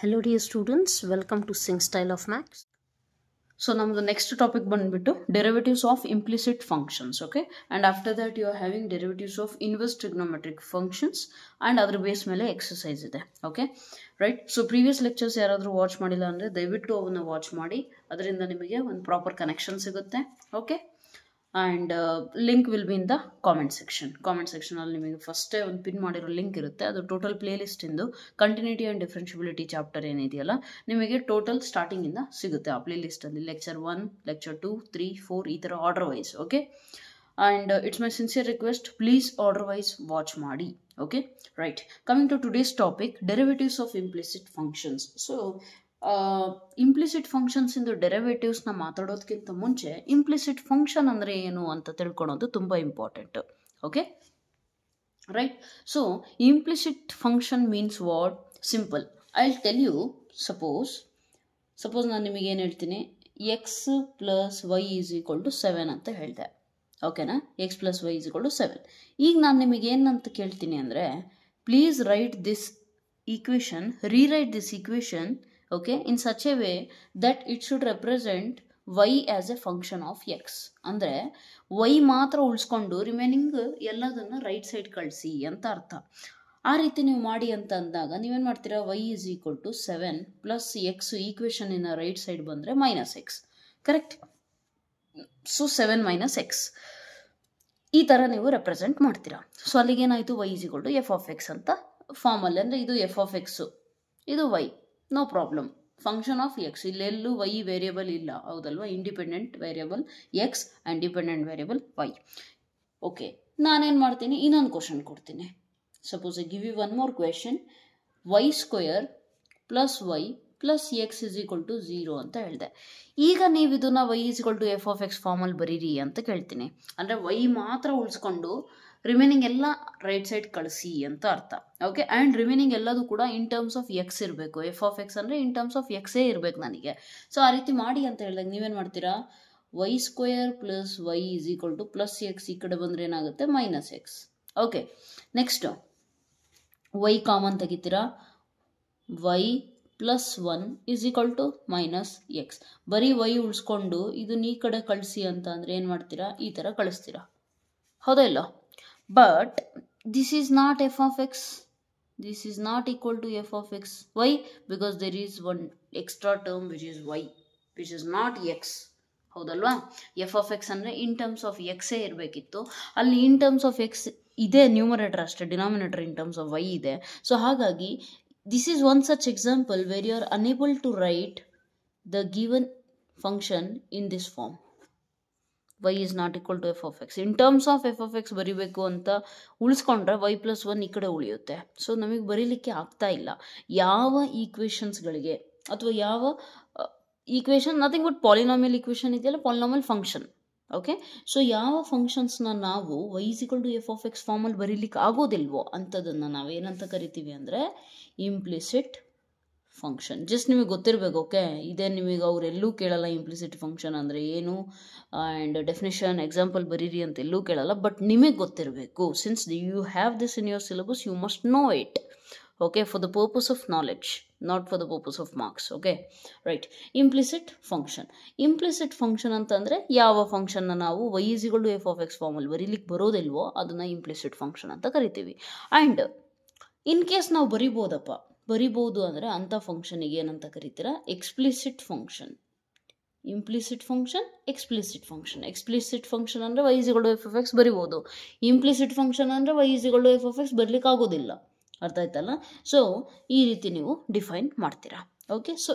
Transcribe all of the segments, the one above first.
Hello dear students, welcome to Sing Style of Maths. So now the next topic ಬಂದ್ಬಿಟ್ಟು derivatives of implicit functions, okay? And after that you are having derivatives of inverse trigonometric functions and other base ಮೇಲೆ exercise ಇದೆ, okay? Right? So previous lectures ಯಾರಾದರೂ watch ಮಾಡಿಲ್ಲ ಅಂದ್ರೆ ದಯವಿಟ್ಟು ಅವನ್ನ watch ಮಾಡಿ, ಅದರಿಂದ ನಿಮಗೆ ಒಂದು ಪ್ರಾಪರ್ ಕನೆಕ್ಷನ್ ಸಿಗುತ್ತೆ, okay? And link will be in the comment section. Comment section ಅಲ್ಲಿ ನಿಮಗೆ ಫಸ್ಟ್ ಒಂದು ಪಿನ್ ಮಾಡಿರೋ ಲಿಂಕ್ ಇರುತ್ತೆ. ಅದು ಟೋಟಲ್ ಪ್ಲೇ ಲಿಸ್ಟ್ ಇಂದು ಕಂಟಿನ್ಯೂಟಿ ಅಂಡ್ ಡಿಫರೆನ್ಷಿಯಬಿಲಿಟಿ ಚಾಪ್ಟರ್ ಏನಿದೆಯಲ್ಲ ನಿಮಗೆ ಟೋಟಲ್ ಸ್ಟಾರ್ಟಿಂಗ್ ಇಂದ ಸಿಗುತ್ತೆ ಆ ಪ್ಲೇ ಲಿಸ್ಟ್ ಅಲ್ಲಿ. ಲೆಕ್ಚರ್ 1, ಲೆಕ್ಚರ್ 2, 3, 4 ಈ ತರ order wise, okay? And it's my sincere request, please order wise watch ಮಾಡಿ, okay? Right, coming to today's topic, derivatives of implicit functions. So implicit functions ಇಂದು derivatives ನ ಮಾತಾಡೋದಕ್ಕಿಂತ ಮುಂಚೆ ಇಂಪ್ಲಿಸಿಟ್ ಫಂಕ್ಷನ್ ಅಂದ್ರೆ ಏನು ಅಂತ ತಿಳ್ಕೊಳೋದು ತುಂಬಾ important, okay? Right, so implicit function means what? Simple, I will tell you. Suppose ನಾನು ನಿಮಗೆ ಏನು ಹೇಳ್ತೀನಿ, x plus y is equal to 7 ಅಂತ ಹೇಳಿದೆ, ಓಕೆನಾ? X plus y is equal to 7. ಈಗ ನಾನು ನಿಮಗೆ ಏನಂತ ಕೇಳ್ತೀನಿ ಅಂದರೆ, please write this equation, rewrite this equation, okay, in such a way that it should represent y as a function of x. ಅಂದರೆ y ಮಾತ್ರ ಉಳಿಸ್ಕೊಂಡು ರಿಮೈನಿಂಗ್ ಎಲ್ಲದನ್ನ ರೈಟ್ ಸೈಡ್ ಕಳಿಸಿ ಅಂತ ಅರ್ಥ. ಆ ರೀತಿ ನೀವು ಮಾಡಿ ಅಂತ ಅಂದಾಗ ನೀವೇನು ಮಾಡ್ತೀರಾ, y is equal to 7 plus X equation in right side ಬಂದರೆ minus X, correct? So 7 minus X ಈ ಥರ ನೀವು ರೆಪ್ರೆಸೆಂಟ್ ಮಾಡ್ತೀರಾ. ಸೊ ಅಲ್ಲಿಗೇನಾಯಿತು, y is equal to f of x ಅಂತ ಫಾರ್ಮಲ್ಲಿ, ಅಂದರೆ ಇದು f of x, ಇದು y, no problem. Function of X, ಇಲ್ಲೆಲ್ಲೂ ವೈ ವೇರಿಯಬಲ್ ಇಲ್ಲ, ಹೌದಲ್ವಾ? Independent variable X and dependent variable Y. Okay, ನಾನೇನು ಮಾಡ್ತೀನಿ, ಇನ್ನೊಂದು ಕ್ವಶನ್ ಕೊಡ್ತೀನಿ. Suppose I give you one more question, Y square plus Y plus X is equal to 0 ಅಂತ ಹೇಳಿದೆ. ಈಗ ನೀವು ಇದನ್ನ Y is equal to F of X formally ಬರೀರಿ ಅಂತ ಕೇಳ್ತೀನಿ. ಅಂದರೆ ವೈ ಮಾತ್ರ ಉಳಿಸ್ಕೊಂಡು ರಿಮೈನಿಂಗ್ ಎಲ್ಲ ರೈಟ್ ಸೈಡ್ ಕಳಿಸಿ ಅಂತ ಅರ್ಥ, ಓಕೆ? ಆ್ಯಂಡ್ ರಿಮೈನಿಂಗ್ ಎಲ್ಲದು ಕೂಡ ಇನ್ ಟರ್ಮ್ಸ್ ಆಫ್ ಎಕ್ಸ್ ಇರಬೇಕು. ಎಫ್ ಆಫ್ ಎಕ್ಸ್ ಅಂದರೆ ಇನ್ ಟರ್ಮ್ಸ್ ಆಫ್ ಎಕ್ಸೇ ಇರಬೇಕು ನನಗೆ. ಸೊ ಆ ರೀತಿ ಮಾಡಿ ಅಂತ ಹೇಳಿದಾಗ ನೀವೇನು ಮಾಡ್ತೀರಾ, Y square plus Y is equal to plus X, ಈ ಕಡೆ ಬಂದರೆ ಏನಾಗುತ್ತೆ, minus X, okay? Next Y common ತೆಗಿತೀರಾ, Y plus 1 is equal to minus X. ಬರೀ ವೈ ಉಳಿಸ್ಕೊಂಡು ಇದನ್ನ ಈ ಕಡೆ ಕಳಿಸಿ ಅಂತ ಅಂದರೆ ಏನು ಮಾಡ್ತೀರಾ, ಈ ಥರ ಕಳಿಸ್ತೀರಾ, ಹೌದಾ ಇಲ್ಲ? But this is not f of x. This is not equal to f of x. Why? Because there is one extra term which is y, which is not x. ಹೌದಲ್ವಾ? ಎಫ್ ಆಫ್ ಎಕ್ಸ್ ಅಂದರೆ in terms of ಎಕ್ಸೇ ಇರಬೇಕಿತ್ತು, ಅಲ್ಲಿ in terms of x ಇದೆ numerator ಅಷ್ಟೇ, denominator in terms of y ಇದೆ. So ಹಾಗಾಗಿ this is one such example where you are unable to write the given function in this form. y is not equal to f of x. In terms of f of x ಬರಿಬೇಕು ಅಂತ ಉಳಿಸ್ಕೊಂಡ್ರೆ y plus 1 ಈ ಕಡೆ ಉಳಿಯುತ್ತೆ. So ನಮಗೆ ಬರೀಲಿಕ್ಕೆ ಆಗ್ತಾ ಇಲ್ಲ. ಯಾವ ಈಕ್ವೇಷನ್ಸ್ಗಳಿಗೆ ಅಥವಾ ಯಾವ equation, nothing but polynomial equation ಇದೆಯಲ್ಲ, ಪಾಲಿನಾಮಿಯಲ್ ಫಂಕ್ಷನ್, ಓಕೆ? ಸೊ ಯಾವ ಫಂಕ್ಷನ್ಸ್ನ ನಾವು y is equal to f of x ಫಾರ್ಮಲ್ಲಿ ಬರೀಲಿಕ್ಕೆ ಆಗೋದಿಲ್ವೋ ಅಂಥದನ್ನು ನಾವು ಏನಂತ ಕರಿತೀವಿ ಅಂದರೆ ಇಂಪ್ಲಿಸಿಟ್ ಫಂಕ್ಷನ್. ಜಸ್ಟ್ ನಿಮಗೆ ಗೊತ್ತಿರಬೇಕು, ಓಕೆ? ಇದೇ ನಿಮಗೆ ಅವರೆಲ್ಲೂ ಕೇಳಲ್ಲ ಇಂಪ್ಲಿಸಿಟ್ ಫಂಕ್ಷನ್ ಅಂದರೆ ಏನು, ಆ್ಯಂಡ್ ಡೆಫಿನೇಷನ್ ಎಕ್ಸಾಂಪಲ್ ಬರೀರಿ ಅಂತ ಎಲ್ಲೂ ಕೇಳಲ್ಲ, ಬಟ್ ನಿಮಗೆ ಗೊತ್ತಿರಬೇಕು. Since you have this in your syllabus, you must know it, okay? For the purpose of knowledge, not for the purpose of marks, okay? Right, implicit function. Implicit function ಅಂತಂದರೆ ಯಾವ ಫಂಕ್ಷನ್ನ ನಾವು y is equal to F of X ಫಾರ್ಮಲ್ಲಿ ಬರೀಲಿಕ್ಕೆ ಬರೋದಿಲ್ವೋ ಅದನ್ನು implicit function ಅಂತ ಕರಿತೀವಿ. And in case ನಾವು ಬರಿಬೋದು ಅಂದರೆ ಅಂಥ ಫಂಕ್ಷನಿಗೆ ಏನಂತ ಕರಿತೀರಾ, explicit function. Implicit function, explicit function. Explicit function ಅಂದರೆ Y is equal to F of X ಬರಿಬೋದು, ಇಂಪ್ಲಿಸಿಟ್ ಫಂಕ್ಷನ್ ಅಂದರೆ Y is equal to F of X ಬರಲಿಕ್ಕೆ ಆಗೋದಿಲ್ಲ. ಅರ್ಥ ಆಯ್ತಲ್ಲ? ಸೊ ಈ ರೀತಿ ನೀವು ಡಿಫೈನ್ ಮಾಡ್ತೀರಾ, ಓಕೆ? ಸೊ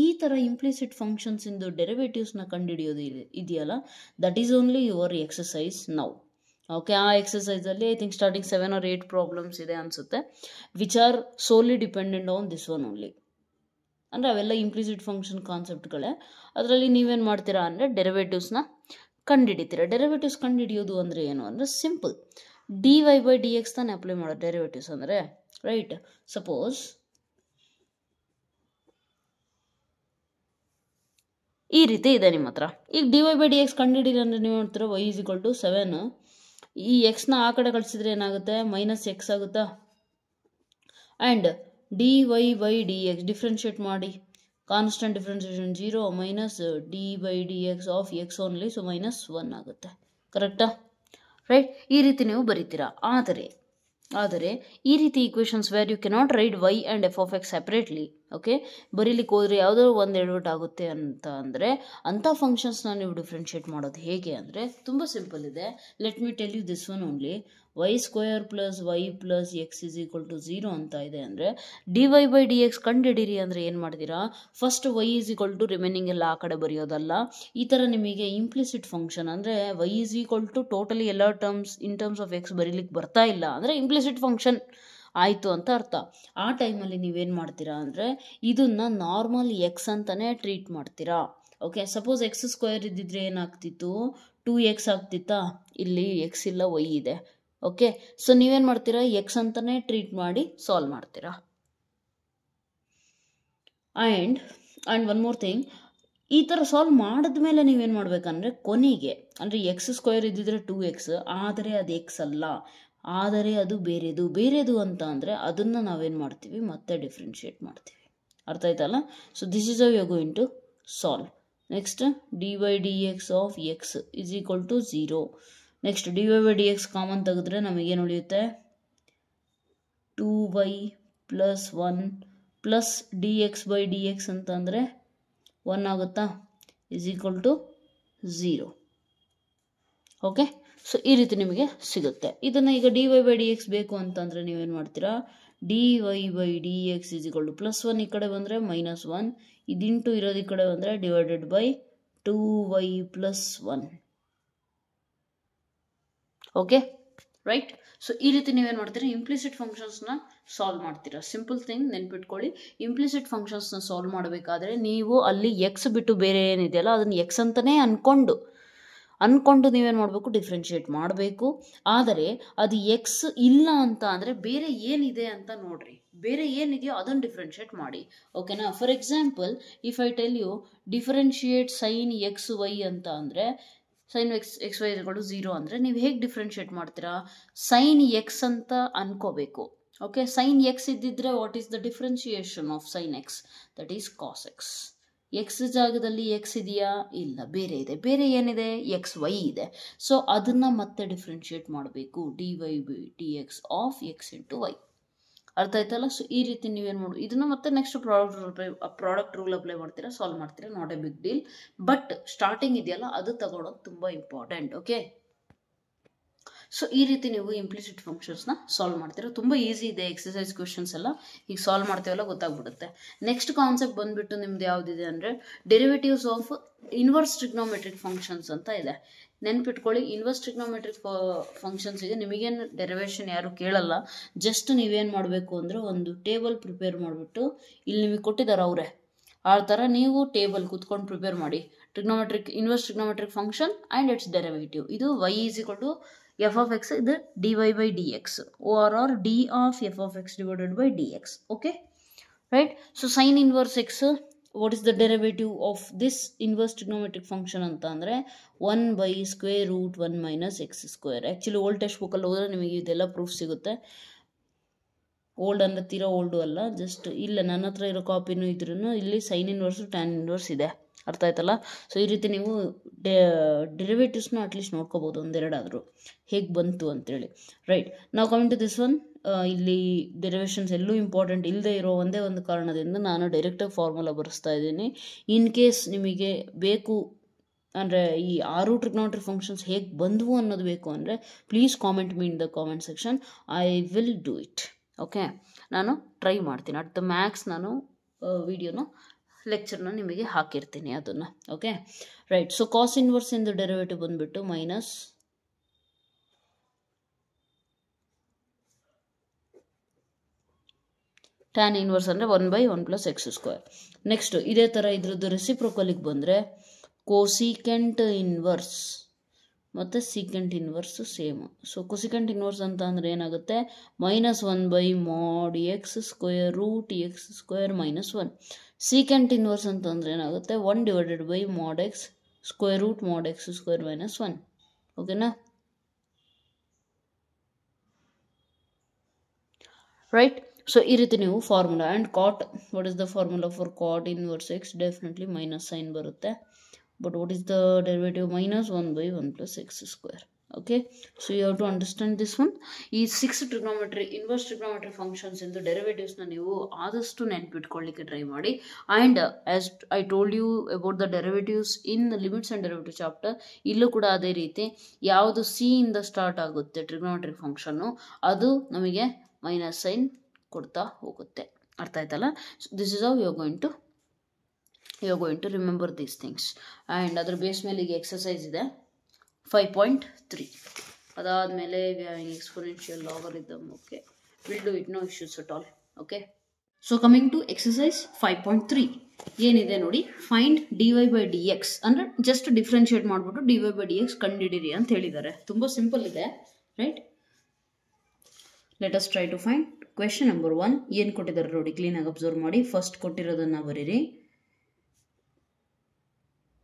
ಈ ಥರ ಇಂಪ್ಲಿಸಿಟ್ ಫಂಕ್ಷನ್ಸ್ ಇಂದು ಡೆರಿವೇಟಿವ್ಸ್ನ ಕಂಡುಹಿಡಿಯೋದು ಇದೆಯಲ್ಲ, that is only your exercise now, okay? ಆ ಎಕ್ಸಸೈಸಲ್ಲಿ I think starting 7 or 8 problems ಇದೆ ಅನಿಸುತ್ತೆ, which are solely dependent on this one only. ಅಂದರೆ ಅವೆಲ್ಲ ಇಂಪ್ಲಿಸಿಟ್ ಫಂಕ್ಷನ್ ಕಾನ್ಸೆಪ್ಟ್ಗಳೇ. ಅದರಲ್ಲಿ ನೀವೇನು ಮಾಡ್ತೀರಾ ಅಂದರೆ ಡೆರಿವೇಟಿವ್ಸ್ನ ಕಂಡುಹಿಡಿತೀರಾ. ಡೆರಿವೇಟಿವ್ಸ್ ಕಂಡುಹಿಡಿಯೋದು ಅಂದರೆ ಏನು ಅಂದರೆ simple, d y by d x ತಾನೇ ಅಪ್ಲೈ ಮಾಡೋದು ಡೆರಿವೇಟಿವ್ಸ್ ಅಂದರೆ, ರೈಟ್? ಸಪೋಸ್ ಈ ರೀತಿ ಇದೆ ನಿಮ್ಮ ಹತ್ರ. ಈಗ d y by d x ಕಂಡುಹಿಡಿದ್ರೆ ಅಂದರೆ ನೀವು ಮಾಡ್ತೀರಾ, ವೈ ಇಸ್ ಈಕ್ವಲ್ ಟು 7, ಈ ಎಕ್ಸ್ನ ಆ ಕಡೆ ಕಳಿಸಿದ್ರೆ ಏನಾಗುತ್ತೆ, ಮೈನಸ್ ಎಕ್ಸ್ ಆಗುತ್ತಾ? And d y by d x differentiate ಮಾಡಿ, constant differentiation 0 minus d by d x of x only, so -1 ಆಗುತ್ತೆ. ಕರೆಕ್ಟಾ? ರೈಟ್? ಈ ರೀತಿ ನೀವು ಬರೀತೀರಾ. ಆದರೆ ಈ ರೀತಿ equations where you cannot write y and f of x separately, okay, ಬರೀಲಿಕ್ಕೆ ಹೋದರೆ ಯಾವುದೋ ಒಂದು ಎಡವಟ್ ಆಗುತ್ತೆ ಅಂತ ಅಂದರೆ ಅಂಥ ಫಂಕ್ಷನ್ಸ್ನ ನೀವು ಡಿಫ್ರೆನ್ಷಿಯೇಟ್ ಮಾಡೋದು ಹೇಗೆ ಅಂದರೆ ತುಂಬ ಸಿಂಪಲ್ ಇದೆ. Let me tell you this one only. y² plus y plus X is equal to 0 ಅಂತ ಇದೆ ಅಂದರೆ d y by d x ಕಂಡುಹಿಡೀರಿ ಅಂದರೆ ಏನು ಮಾಡ್ತೀರಾ? First y is equal to remaining ಎಲ್ಲ ಆ ಕಡೆ ಬರೆಯೋದಲ್ಲ. ಈ ಥರ ನಿಮಗೆ ಇಂಪ್ಲಿಸಿಟ್ ಫಂಕ್ಷನ್ ಅಂದರೆ y is equal to totally ಎಲ್ಲ ಟರ್ಮ್ಸ್ ಆಫ್ ಎಕ್ಸ್ ಬರೀಲಿಕ್ಕೆ ಬರ್ತಾ ಇಲ್ಲ ಅಂದರೆ ಇಂಪ್ಲಿಸಿಟ್ ಫಂಕ್ಷನ್ ಆಯಿತು ಅಂತ ಅರ್ಥ. ಆ ಟೈಮಲ್ಲಿ ನೀವೇನು ಮಾಡ್ತೀರಾ ಅಂದರೆ ಇದನ್ನು ನಾರ್ಮಲ್ ಎಕ್ಸ್ ಅಂತಲೇ ಟ್ರೀಟ್ ಮಾಡ್ತೀರಾ. ಓಕೆ, ಸಪೋಸ್ x² ಇದ್ದಿದ್ರೆ ಏನಾಗ್ತಿತ್ತು? 2x ಆಗ್ತಿತ್ತಾ? ಇಲ್ಲಿ ಎಕ್ಸ್ ಇಲ್ಲ, ವೈ ಇದೆ. ಓಕೆ, ಸೊ ನೀವೇನು ಮಾಡ್ತೀರಾ? ಎಕ್ಸ್ ಅಂತಲೇ ಟ್ರೀಟ್ ಮಾಡಿ ಸಾಲ್ವ್ ಮಾಡ್ತೀರಾ. ಆ್ಯಂಡ್ ಒನ್ ಮೋರ್ ಥಿಂಗ್, ಈ ಥರ ಸಾಲ್ವ್ ಮಾಡಿದ್ಮೇಲೆ ನೀವೇನು ಮಾಡಬೇಕಂದ್ರೆ ಕೊನೆಗೆ ಅಂದರೆ x² ಇದ್ದಿದ್ರೆ 2x, ಆದರೆ ಅದು ಎಕ್ಸ್ ಅಲ್ಲ, ಆದರೆ ಅದು ಬೇರೆದು ಅಂತ ಅಂದರೆ ಅದನ್ನು ನಾವೇನು ಮಾಡ್ತೀವಿ? ಮತ್ತೆ ಡಿಫ್ರೆನ್ಷಿಯೇಟ್ ಮಾಡ್ತೀವಿ. ಅರ್ಥ ಆಯ್ತಲ್ಲ? So this is how you are going to solve. Next d by d x of x is equal to 0. Next d y by d x common ತೆಗೆದ್ರೆ ನಮಗೇನು ಉಳಿಯುತ್ತೆ? 2y plus 1 plus d x by d x ಅಂತ ಅಂದರೆ 1 ಆಗುತ್ತಾ? Is equal to 0. Okay, so ಈ ರೀತಿ ನಿಮಗೆ ಸಿಗುತ್ತೆ. ಇದನ್ನು ಈಗ d y by d x ಬೇಕು ಅಂತಂದರೆ ನೀವೇನು ಮಾಡ್ತೀರಾ? D y by d x is equal to +1 ಈ ಕಡೆ ಬಂದರೆ -1, ಇದಿಂಟು ಇರೋದು ಈ ಕಡೆ ಬಂದರೆ divided by 2y plus 1. Okay, right? So ಈ ರೀತಿ ನೀವೇನು ಮಾಡ್ತೀರಾ? ಇಂಪ್ಲಿಸಿಟ್ ಫಂಕ್ಷನ್ಸ್ನ ಸಾಲ್ವ್ ಮಾಡ್ತೀರಾ. ಸಿಂಪಲ್ ಥಿಂಗ್ ನೆನ್ಪಿಟ್ಕೊಳ್ಳಿ, ಇಂಪ್ಲಿಸಿಟ್ ಫಂಕ್ಷನ್ಸ್ನ ಸಾಲ್ವ್ ಮಾಡಬೇಕಾದ್ರೆ ನೀವು ಅಲ್ಲಿ ಎಕ್ಸ್ ಬಿಟ್ಟು ಬೇರೆ ಏನಿದೆಯಲ್ಲ ಅದನ್ನು ಎಕ್ಸ್ ಅಂತಲೇ ಅಂದ್ಕೊಂಡು ನೀವೇನು ಮಾಡಬೇಕು? ಡಿಫ್ರೆನ್ಷಿಯೇಟ್ ಮಾಡಬೇಕು. ಆದರೆ ಅದು ಎಕ್ಸ್ ಇಲ್ಲ ಅಂತ ಅಂದರೆ ಬೇರೆ ಏನಿದೆ ಅಂತ ನೋಡ್ರಿ, ಬೇರೆ ಏನಿದೆಯೋ ಅದನ್ನು ಡಿಫ್ರೆನ್ಷಿಯೇಟ್ ಮಾಡಿ. ಓಕೆನಾ? For example, if I tell you differentiate sine x y ಅಂತ ಅಂದರೆ ಸೈನ್ ಎಕ್ಸ್ ವೈ ಇಸ್ಕೊಂಡು 0 ಅಂದರೆ ನೀವು ಹೇಗೆ ಡಿಫ್ರೆನ್ಷಿಯೇಟ್ ಮಾಡ್ತೀರಾ? ಸೈನ್ ಎಕ್ಸ್ ಅಂತ ಅನ್ಕೋಬೇಕು. ಓಕೆ, ಸೈನ್ ಎಕ್ಸ್ ಇದ್ದಿದ್ರೆ what is the differentiation of sine x? That is cos x. X ಜಾಗದಲ್ಲಿ ಎಕ್ಸ್ ಇದೆಯಾ? ಇಲ್ಲ, ಬೇರೆ ಇದೆ. ಬೇರೆ ಏನಿದೆ? ಎಕ್ಸ್ ವೈ ಇದೆ. ಸೊ ಅದನ್ನು ಮತ್ತೆ ಡಿಫ್ರೆನ್ಷಿಯೇಟ್ ಮಾಡಬೇಕು. D y by d x of x into y. ಅರ್ಥ ಆಯ್ತಲ್ಲ? ಸೊ ಈ ರೀತಿ ನೀವೇನು ಮಾಡಿ ಇದನ್ನು ಮತ್ತೆ ನೆಕ್ಸ್ಟ್ ಪ್ರಾಡಕ್ಟ್ ರೂಲ್ ಅಪ್ಲೈ ಮಾಡ್ತೀರಾ, ಸಾಲ್ವ್ ಮಾಡ್ತೀರಾ. Not a big deal, but starting ಇದೆಯಲ್ಲ ಅದು ತಗೊಳ್ಳೋದು ತುಂಬ ಇಂಪಾರ್ಟೆಂಟ್. ಓಕೆ, ಸೊ ಈ ರೀತಿ ನೀವು ಇಂಪ್ಲಿಸಿಟ್ ಫಂಕ್ಷನ್ಸ್ನ ಸಾಲ್ವ್ ಮಾಡ್ತೀರಾ. ತುಂಬ ಈಸಿ ಇದೆ, ಎಕ್ಸಸೈಸ್ ಕ್ವೆಶನ್ಸ್ ಎಲ್ಲ ಈಗ ಸಾಲ್ವ್ ಮಾಡ್ತೀವಲ್ಲ ಗೊತ್ತಾಗ್ಬಿಡುತ್ತೆ. ನೆಕ್ಸ್ಟ್ ಕಾನ್ಸೆಪ್ಟ್ ಬಂದುಬಿಟ್ಟು ನಿಮ್ದು ಯಾವುದಿದೆ ಅಂದರೆ derivatives of inverse trigonometric functions ಅಂತ ಇದೆ. ನೆನ್ಪಿಟ್ಕೊಳ್ಳಿ, ಇನ್ವರ್ಸ್ ಟ್ರಿಗ್ನೋಮೆಟ್ರಿಕ್ ಫಂಕ್ಷನ್ಸಿಗೆ ನಿಮಗೇನು ಡೆರಿವೇಷನ್ ಯಾರು ಕೇಳಲ್ಲ. ಜಸ್ಟ್ ನೀವೇನು ಮಾಡಬೇಕು ಅಂದರೆ ಒಂದು ಟೇಬಲ್ ಪ್ರಿಪೇರ್ ಮಾಡಿಬಿಟ್ಟು ಇಲ್ಲಿ ನಿಮಗೆ ಕೊಟ್ಟಿದ್ದಾರೆ ಅವರೇ, ಆ ಥರ ನೀವು ಟೇಬಲ್ ಕೂತ್ಕೊಂಡು ಪ್ರಿಪೇರ್ ಮಾಡಿ. Inverse trigonometric function and its derivative. ಇದು y is equal to F of x, ಇದು d y by d x or d of f of x divided by d x. Okay, right? So sine inverse x, what is the derivative of this inverse trigonometric function ಅಂತ ಅಂದರೆ 1/√1 minus x square. Actually old text ಬುಕ್ಕಲ್ಲಿ ಹೋದರೆ ನಿಮಗೆ ಇದೆಲ್ಲ proof ಸಿಗುತ್ತೆ. Old ಅಂದರೆ ತೀರಾ old ಅಲ್ಲ, ಜಸ್ಟ್ ಇಲ್ಲ ನನ್ನ ಹತ್ರ ಇರೋ ಕಾಪಿನೂ ಇದ್ರೂ ಇಲ್ಲಿ ಸೈನ್ ಇನ್ವರ್ಸು ಟ್ಯಾನ್ ಇನ್ವರ್ಸ್ ಇದೆ. ಅರ್ಥ ಆಯ್ತಲ್ಲ? ಸೊ ಈ ರೀತಿ ನೀವು ಡೆರಿವೇಟಿವ್ಸ್ನ ಅಟ್ಲೀಸ್ಟ್ ನೋಡ್ಕೋಬೋದು, ಒಂದೆರಡಾದರೂ ಹೇಗೆ ಬಂತು ಅಂತೇಳಿ. ರೈಟ್, ನಾವು ಕಮಿಂಗ್ ಟು ದಿಸ್ ಒನ್. ಇಲ್ಲಿ ಡೆರಿವೇಷನ್ಸ್ ಎಲ್ಲೂ ಇಂಪಾರ್ಟೆಂಟ್ ಇಲ್ಲದೆ ಇರೋ ಒಂದೇ ಒಂದು ಕಾರಣದಿಂದ ನಾನು ಡೈರೆಕ್ಟಾಗಿ ಫಾರ್ಮುಲಾ ಬರೆಸ್ತಾ ಇದ್ದೀನಿ. ಇನ್ ಕೇಸ್ ನಿಮಗೆ ಬೇಕು ಅಂದರೆ ಈ 6 ಟ್ರಿಗ್ನೋಮೆಟ್ರಿಕ್ ಫಂಕ್ಷನ್ಸ್ ಹೇಗೆ ಬಂದವು ಅನ್ನೋದು ಬೇಕು ಅಂದರೆ please comment me in the comment section. I will do it. Okay, ನಾನು ಟ್ರೈ ಮಾಡ್ತೀನಿ. ಅಟ್ ದ ಮ್ಯಾಕ್ಸ್ ನಾನು ವಿಡಿಯೋನ ಲೆಕ್ಚರ್ನ ನಿಮಗೆ ಹಾಕಿರ್ತೀನಿ ಅದನ್ನು. Okay, right. So cos inverse ಇಂದು ಡೆರಿವೇಟಿವ್ ಬಂದುಬಿಟ್ಟು ಮೈನಸ್ ಟ್ಯಾನ್ ಇನ್ವರ್ಸ್ ಅಂದರೆ 1/1 ಪ್ಲಸ್ ಎಕ್ಸ್ ಸ್ಕ್ವೇರ್. ನೆಕ್ಸ್ಟ್ ಇದೇ ಥರ ಇದ್ರದ್ದು ರೆಸಿಪ್ರೋಕಲಿಗೆ ಬಂದರೆ ಕೋಸಿಕೆಂಟ್ ಇನ್ವರ್ಸ್ ಮತ್ತು secant inverse same. So cosecant inverse ಅಂತ ಅಂದರೆ ಏನಾಗುತ್ತೆ? -1/mod x square root x square -1. Secant inverse ಅಂತಂದರೆ ಏನಾಗುತ್ತೆ? 1/mod x square root mod x square -1. ಓಕೆನಾ? ರೈಟ್. ಸೊ ಈ ರೀತಿ ನೀವು formula and cot, what is the formula for cot inverse x? Definitely minus sine ಬರುತ್ತೆ. But what is the derivative? -1/1 + x². Okay, so you have to understand this one. ಈ 6 trigonometry inverse trigonometry functions ಇಂದ ಡೆರಿವೇಟಿವ್ಸ್ನ ನೀವು ಆದಷ್ಟು ನೆನ್ಪಿಟ್ಕೊಳ್ಳಿಕ್ಕೆ try ಮಾಡಿ. And as I told you about the derivatives in limits and derivative chapter, ಇಲ್ಲೂ ಕೂಡ ಅದೇ ರೀತಿ ಯಾವುದು ಸಿ ಇಂದ ಸ್ಟಾರ್ಟ್ ಆಗುತ್ತೆ ಟ್ರಿಗ್ನೋಮೆಟ್ರಿ ಫಂಕ್ಷನ್ನು, ಅದು ನಮಗೆ ಮೈನಸ್ ಸೈನ್ ಕೊಡ್ತಾ ಹೋಗುತ್ತೆ. ಅರ್ಥ ಆಯ್ತಲ್ಲ? So this is how you are going to remember these things. And ಅದ್ರ ಬೇಸ್ ಮೇಲೆ ಈಗ ಎಕ್ಸಸೈಸ್ ಇದೆ 5.3. ಅದಾದಮೇಲೆ exponential logarithm. Okay, will do it, no issues at all. Okay, so coming to exercise 5.3 ಏನಿದೆ ನೋಡಿ, ಫೈಂಡ್ dy/dx ಅಂದರೆ just differentiate ಮಾಡಿಬಿಟ್ಟು dy/dx ಕಂಡುಹಿಡಿಯಿರಿ ಅಂತ ಹೇಳಿದ್ದಾರೆ. ತುಂಬ ಸಿಂಪಲ್ ಇದೆ, right? Let us try to find. Question number 1 ಏನು ಕೊಟ್ಟಿದ್ದಾರೆ ನೋಡಿ, ಕ್ಲೀನಾಗಿ ಅಬ್ಸರ್ವ್ ಮಾಡಿ. ಫಸ್ಟ್ ಕೊಟ್ಟಿರೋದನ್ನು ಬರೀರಿ.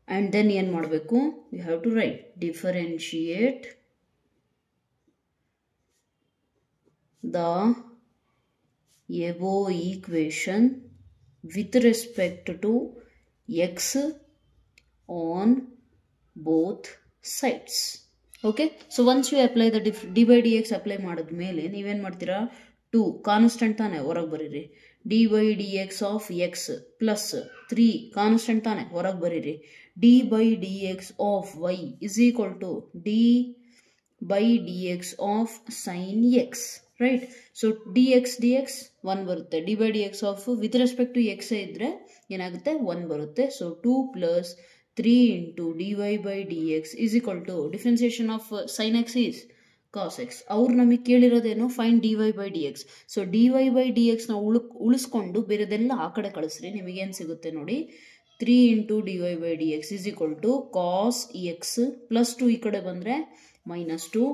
And then ಏನು ಮಾಡಬೇಕು? you have to write differentiate the above equation with respect to x on both sides. Okay, so once you apply the d/dx apply ಮಾಡಿದ್ಮೇಲೆ ನೀವೇನು ಮಾಡ್ತೀರಾ? 2 ಕಾನ್ಸ್ಟೆಂಟ್ ತಾನೆ, ಹೊರಗೆ ಬರೀರಿ. dy/dx of x plus 3 constant ತಾನೆ, ಹೊರಗೆ ಬರೀರಿ. d/dx of y is equal to d/dx of sine x, right? So dx 1 ಬರುತ್ತೆ. dy/dx of with respect to x ಇದ್ರೆ ಏನಾಗುತ್ತೆ? 1 ಬರುತ್ತೆ. So 2 plus 3 into dy/dx is equal to differentiation of sine x is cos x. ಅವ್ರು ನಮಗೆ ಕೇಳಿರೋದೇನು? Fine dy/dx. So dy/dx ನ ಉಳಿಸ್ಕೊಂಡು ಬೇರೆದೆಲ್ಲ ಆ ಕಡೆ ಕಳಿಸ್ರಿ. ನಿಮಗೇನು ಸಿಗುತ್ತೆ ನೋಡಿ? 3 into dy/dx is equal to cos x plus 2 ಈ ಕಡೆ ಬಂದರೆ -2.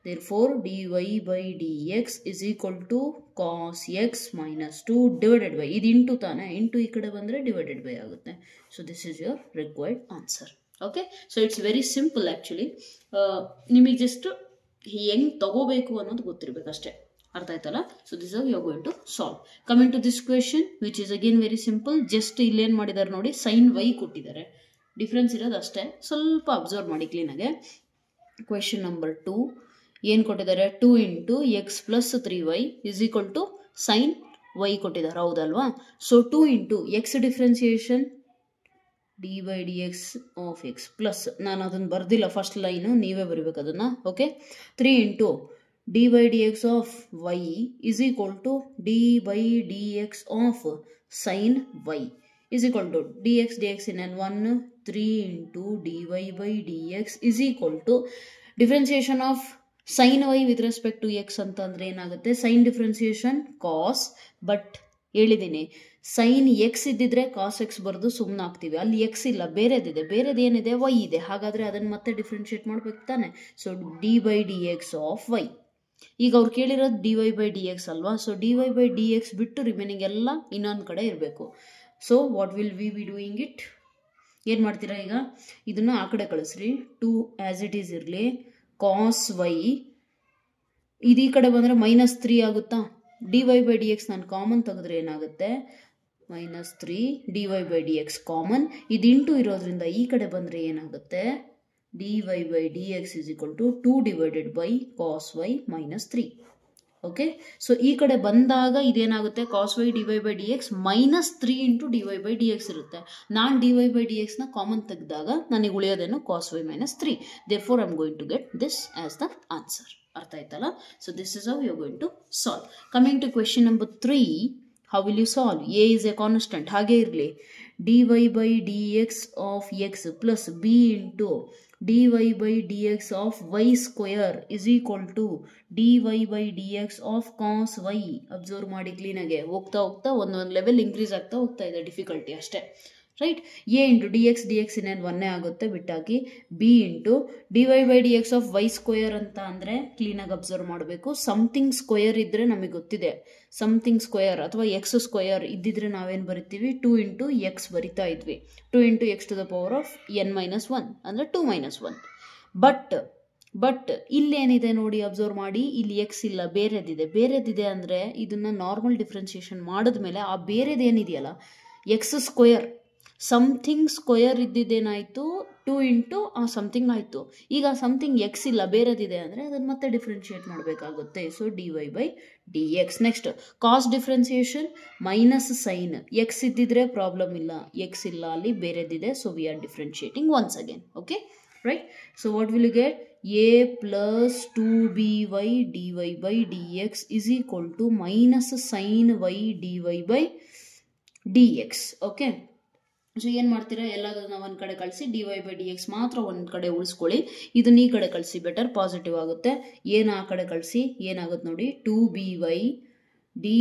Therefore dy/dx is equal to cos x -2 divided by, ಇದು ಇಂಟು ತಾನೆ, ಇಂಟು ಈ ಕಡೆ ಬಂದರೆ ಡಿವೈಡೆಡ್ ಬೈ ಆಗುತ್ತೆ. So this is your required answer. Okay, so it's very simple actually. ನಿಮಗೆ ಜಸ್ಟ್ ಹೆಂಗೆ ತಗೋಬೇಕು ಅನ್ನೋದು ಗೊತ್ತಿರಬೇಕು ಅಷ್ಟೇ. ಅರ್ಥ ಆಯ್ತಲ್ಲ? So this are you are going to solve. Coming to this question which is again very simple. Just ಇಲ್ಲೇನು ಮಾಡಿದ್ದಾರೆ ನೋಡಿ, ಸೈನ್ ವೈ ಕೊಟ್ಟಿದ್ದಾರೆ. ಡಿಫ್ರೆನ್ಸ್ ಇರೋದು ಅಷ್ಟೇ, ಸ್ವಲ್ಪ ಅಬ್ಸರ್ವ್ ಮಾಡಿ ಕ್ಲೀನಾಗೆ. ಕ್ವೆಶನ್ ನಂಬರ್ 2 ಏನು ಕೊಟ್ಟಿದ್ದಾರೆ? 2 into x plus 3y is equal to sine y ಕೊಟ್ಟಿದ್ದಾರೆ, ಹೌದಲ್ವಾ? So 2 into x differentiation dy/dx of x plus, ನಾನು ಅದನ್ನು ಬರ್ದಿಲ್ಲ ಫಸ್ಟ್ ಲೈನು, ನೀವೇ ಬರೀಬೇಕು ಅದನ್ನು. Okay, 3 into dy/dx of y is equal to dy/dx of sine y is equal to dx in n1 3 into dy/dx is equal to differentiation of sine y with respect to x ಅಂತಂದರೆ ಏನಾಗುತ್ತೆ? Sine differentiation cos, but ಹೇಳಿದ್ದೀನಿ sign x ಇದ್ದಿದ್ರೆ cos x ಬರೆದು ಸುಮ್ಮನೆ ಆಗ್ತೀವಿ. ಅಲ್ಲಿ X ಇಲ್ಲ, ಬೇರೆದಿದೆ. ಬೇರೆದು ಏನಿದೆ? ವೈ ಇದೆ. ಹಾಗಾದರೆ ಅದನ್ನು ಮತ್ತೆ ಡಿಫ್ರೆನ್ಷಿಯೇಟ್ ಮಾಡ್ಬೇಕು ತಾನೆ. So dy/dx of y. ಈಗ ಅವ್ರು ಕೇಳಿರೋದು dy/dx ಅಲ್ವಾ? ಸೊ dy/dx ಬಿಟ್ಟು ರಿಮೈನಿಂಗ್ ಎಲ್ಲ ಇನ್ನೊಂದು ಕಡೆ ಇರಬೇಕು. So what will we be doing it? ಏನು ಮಾಡ್ತೀರಾ ಈಗ? ಇದನ್ನು ಆ ಕಡೆ ಕಳಿಸ್ರಿ. 2 ಆ್ಯಸ್ ಇಟ್ ಈಸ್ ಇರಲಿ. ಕಾಸ್ ವೈ ಇದು ಈ ಕಡೆ ಬಂದರೆ -3 ಆಗುತ್ತಾ? dy/dx ನಾನು ಕಾಮನ್ ತೆಗೆದ್ರೆ ಏನಾಗುತ್ತೆ? -3 dy/dx ಕಾಮನ್. ಇದು ಇಂಟು ಇರೋದ್ರಿಂದ ಈ ಕಡೆ ಬಂದರೆ ಏನಾಗುತ್ತೆ? dy/dx is equal to 2 divided by cos y -3. Okay, so ಈ ಕಡೆ ಬಂದಾಗ ಇದೇನಾಗುತ್ತೆ? ಕಾಸ್ ವೈ dy/dx -3 ಇಂಟು dy/dx ಇರುತ್ತೆ. ನಾನು dy/dx ನ ಕಾಮನ್ ತೆಗೆದಾಗ ನನಗೆ ಉಳಿಯೋದೇನು? Cos y -3. Therefore I am going to get this as the answer. ಅರ್ಥ ಆಯ್ತಲ್ಲ? So this is how you are going to solve. Coming to question number 3, how will you solve? A is a constant, ಹಾಗೆ ಇರಲಿ. dy/dx of x plus b into dy/dx of y square is equal to dy/dx of cos y. Observe ಮಾಡಿ ಕ್ಲೀನಾಗೆ. ಹೋಗ್ತಾ ಹೋಗ್ತಾ ಒಂದೊಂದು level increase ಆಗ್ತಾ ಹೋಗ್ತಾ ಇದೆ ಡಿಫಿಕಲ್ಟಿ ಅಷ್ಟೇ, ರೈಟ್? a ಇಂಟು dx ಇನ್ನೇನು 1 ಆಗುತ್ತೆ, ಬಿಟ್ಟಾಕಿ. b into dy/dx of y square ಅಂತ ಅಂದರೆ ಕ್ಲೀನಾಗಿ ಅಬ್ಸರ್ವ್ ಮಾಡಬೇಕು. ಸಮಥಿಂಗ್ ಸ್ಕ್ವೇರ್ ಇದ್ದರೆ ನಮಗೆ ಗೊತ್ತಿದೆ. ಸಮಥಿಂಗ್ ಸ್ಕ್ವೇರ್ ಅಥವಾ ಎಕ್ಸ್ ಸ್ಕ್ವೇರ್ ಇದ್ದಿದ್ರೆ ನಾವೇನು ಬರಿತೀವಿ? 2 ಇಂಟು ಎಕ್ಸ್ ಬರಿತಾ ಇದ್ವಿ. 2 into x to the power of n-1 ಅಂದರೆ 2 - 1. ಬಟ್ ಬಟ್ ಇಲ್ಲೇನಿದೆ ನೋಡಿ, ಅಬ್ಸರ್ವ್ ಮಾಡಿ, ಇಲ್ಲಿ ಎಕ್ಸ್ ಇಲ್ಲ, ಬೇರೆದಿದೆ ಅಂದರೆ ಇದನ್ನು ನಾರ್ಮಲ್ ಡಿಫ್ರೆನ್ಸಿಯೇಷನ್ ಮಾಡಿದ್ಮೇಲೆ ಆ ಬೇರೆದೇನಿದೆಯಲ್ಲ ಎಕ್ಸ್ ಸ್ಕ್ವೇರ್ ಸಮಥಿಂಗ್ ಸ್ಕ್ವೇರ್ ಇದ್ದಿದ್ದೇನಾಯಿತು 2 ಇಂಟು ಆ ಸಮಥಿಂಗ್ ಆಯಿತು. ಈಗ ಸಮಥಿಂಗ್ ಎಕ್ಸ್ ಇಲ್ಲ, ಬೇರೆದಿದೆ ಅಂದರೆ ಅದನ್ನು ಮತ್ತೆ ಡಿಫ್ರೆನ್ಷಿಯೇಟ್ ಮಾಡಬೇಕಾಗುತ್ತೆ. So dy by d x. Next cos differentiation minus sine. X ಇದ್ದಿದ್ರೆ ಪ್ರಾಬ್ಲಮ್ ಇಲ್ಲ, ಎಕ್ಸ್ ಇಲ್ಲ, ಅಲ್ಲಿ ಬೇರೆದಿದೆ. So we are differentiating once again. Okay, right. So what will you get? a plus 2by dy by dx is equal to minus sin y dy by dx. Okay, so ಏನು ಮಾಡ್ತೀರಾ, ಎಲ್ಲದನ್ನ ಒಂದು ಕಡೆ ಕಳಿಸಿ dy by dx ಮಾತ್ರ ಒಂದು ಕಡೆ ಉಳಿಸ್ಕೊಳ್ಳಿ. ಇದನ್ನ ಈ ಕಡೆ ಕಳಿಸಿ, ಬೆಟರ್, ಪಾಸಿಟಿವ್ ಆಗುತ್ತೆ. ಏನು ಆ ಕಡೆ ಕಳಿಸಿ ಏನಾಗುತ್ತೆ ನೋಡಿ, 2by dy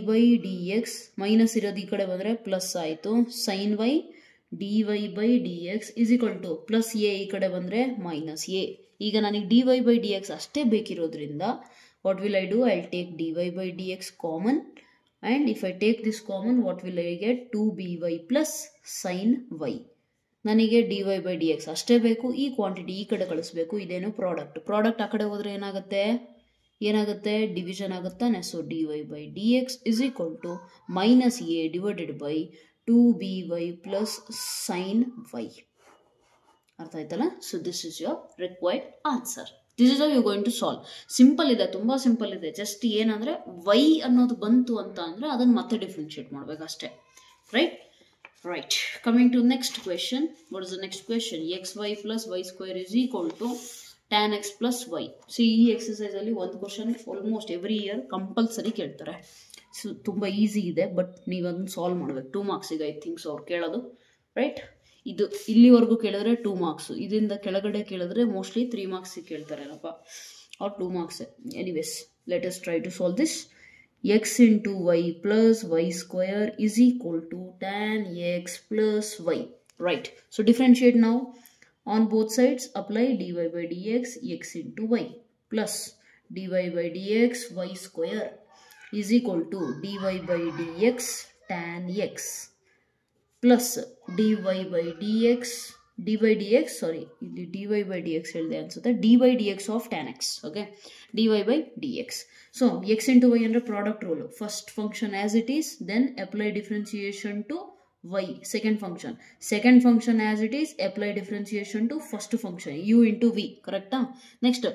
by dx minus ಇರೋದು ಈ ಕಡೆ ಬಂದರೆ ಪ್ಲಸ್ ಆಯಿತು. Sine y dy by dx is equal to plus a, ಈ ಕಡೆ ಬಂದರೆ ಮೈನಸ್ ಎ. ಈಗ ನನಗೆ dy by dx ಅಷ್ಟೇ ಬೇಕಿರೋದ್ರಿಂದ what will I do? I will take dy by dx common, and if I take this common, what will I get? 2by plus sin y. ನನಗೆ dy by dx ಅಷ್ಟೇ ಬೇಕು. ಈ quantity ಈ ಕಡೆ ಕಳಿಸ್ಬೇಕು. ಇದೇನು ಪ್ರಾಡಕ್ಟ್ ಆ ಕಡೆ ಹೋದರೆ ಏನಾಗುತ್ತೆ ಡಿವಿಷನ್ ಆಗುತ್ತಾನೆ. So dy by dx is equal to minus a divided by 2by plus sin y. ಅರ್ಥ ಆಯ್ತಲ್ಲ? So this is your required answer. This is how you going to solve. Simple ಇದೆ, ತುಂಬ simple ಇದೆ. Just ಏನಂದರೆ Y ಅನ್ನೋದು ಬಂತು ಅಂತ ಅಂದರೆ ಅದನ್ನು ಮತ್ತೆ ಡಿಫ್ರೆನ್ಷಿಯೇಟ್ ಮಾಡಬೇಕು ಅಷ್ಟೇ. Right. Coming to next question. What is the next question? X y plus y square is equal to tan x plus y. So ಈ ಎಕ್ಸಸೈಸಲ್ಲಿ ಒಂದು question almost every year compulsory ಕೇಳ್ತಾರೆ. ಸೊ ತುಂಬ ಈಸಿ ಇದೆ, ಬಟ್ ನೀವು ಅದನ್ನು ಸಾಲ್ವ್ ಮಾಡಬೇಕು. 2 ಮಾರ್ಕ್ಸಿಗೆ ಐ ಥಿಂಕ್ಸ್ ಅವ್ರು ಕೇಳೋದು. ರೈಟ್, ಇದು ಇಲ್ಲಿವರೆಗೂ ಕೇಳಿದ್ರೆ 2 ಮಾರ್ಕ್ಸ್, ಇದರಿಂದ ಕೆಳಗಡೆ ಕೇಳಿದ್ರೆ ಮೋಸ್ಟ್ಲಿ 3 ಮಾರ್ಕ್ಸಿಗೆ ಕೇಳ್ತಾರೇನಪ್ಪ, or 2 marks. Anyways, let us try to solve this. X into y plus y square is equal to tan x plus y. Right, so differentiate ನಾವು on both sides. Apply dy by dx x into y plus dy by dx y square is equal to dy by dx tan x plus dy by dx dy dx sorry ಇಲ್ಲಿ dy by dx ಹೇಳಿದೆ ಅನ್ಸುತ್ತೆ, dy dx of tan x. okay, dy by dx. so x into y ಅಂದ್ರೆ product rule. First function as it is, then apply differentiation to y. second function as it is, apply differentiation to first function u into v. ಕರೆಕ್ಟಾ? Next,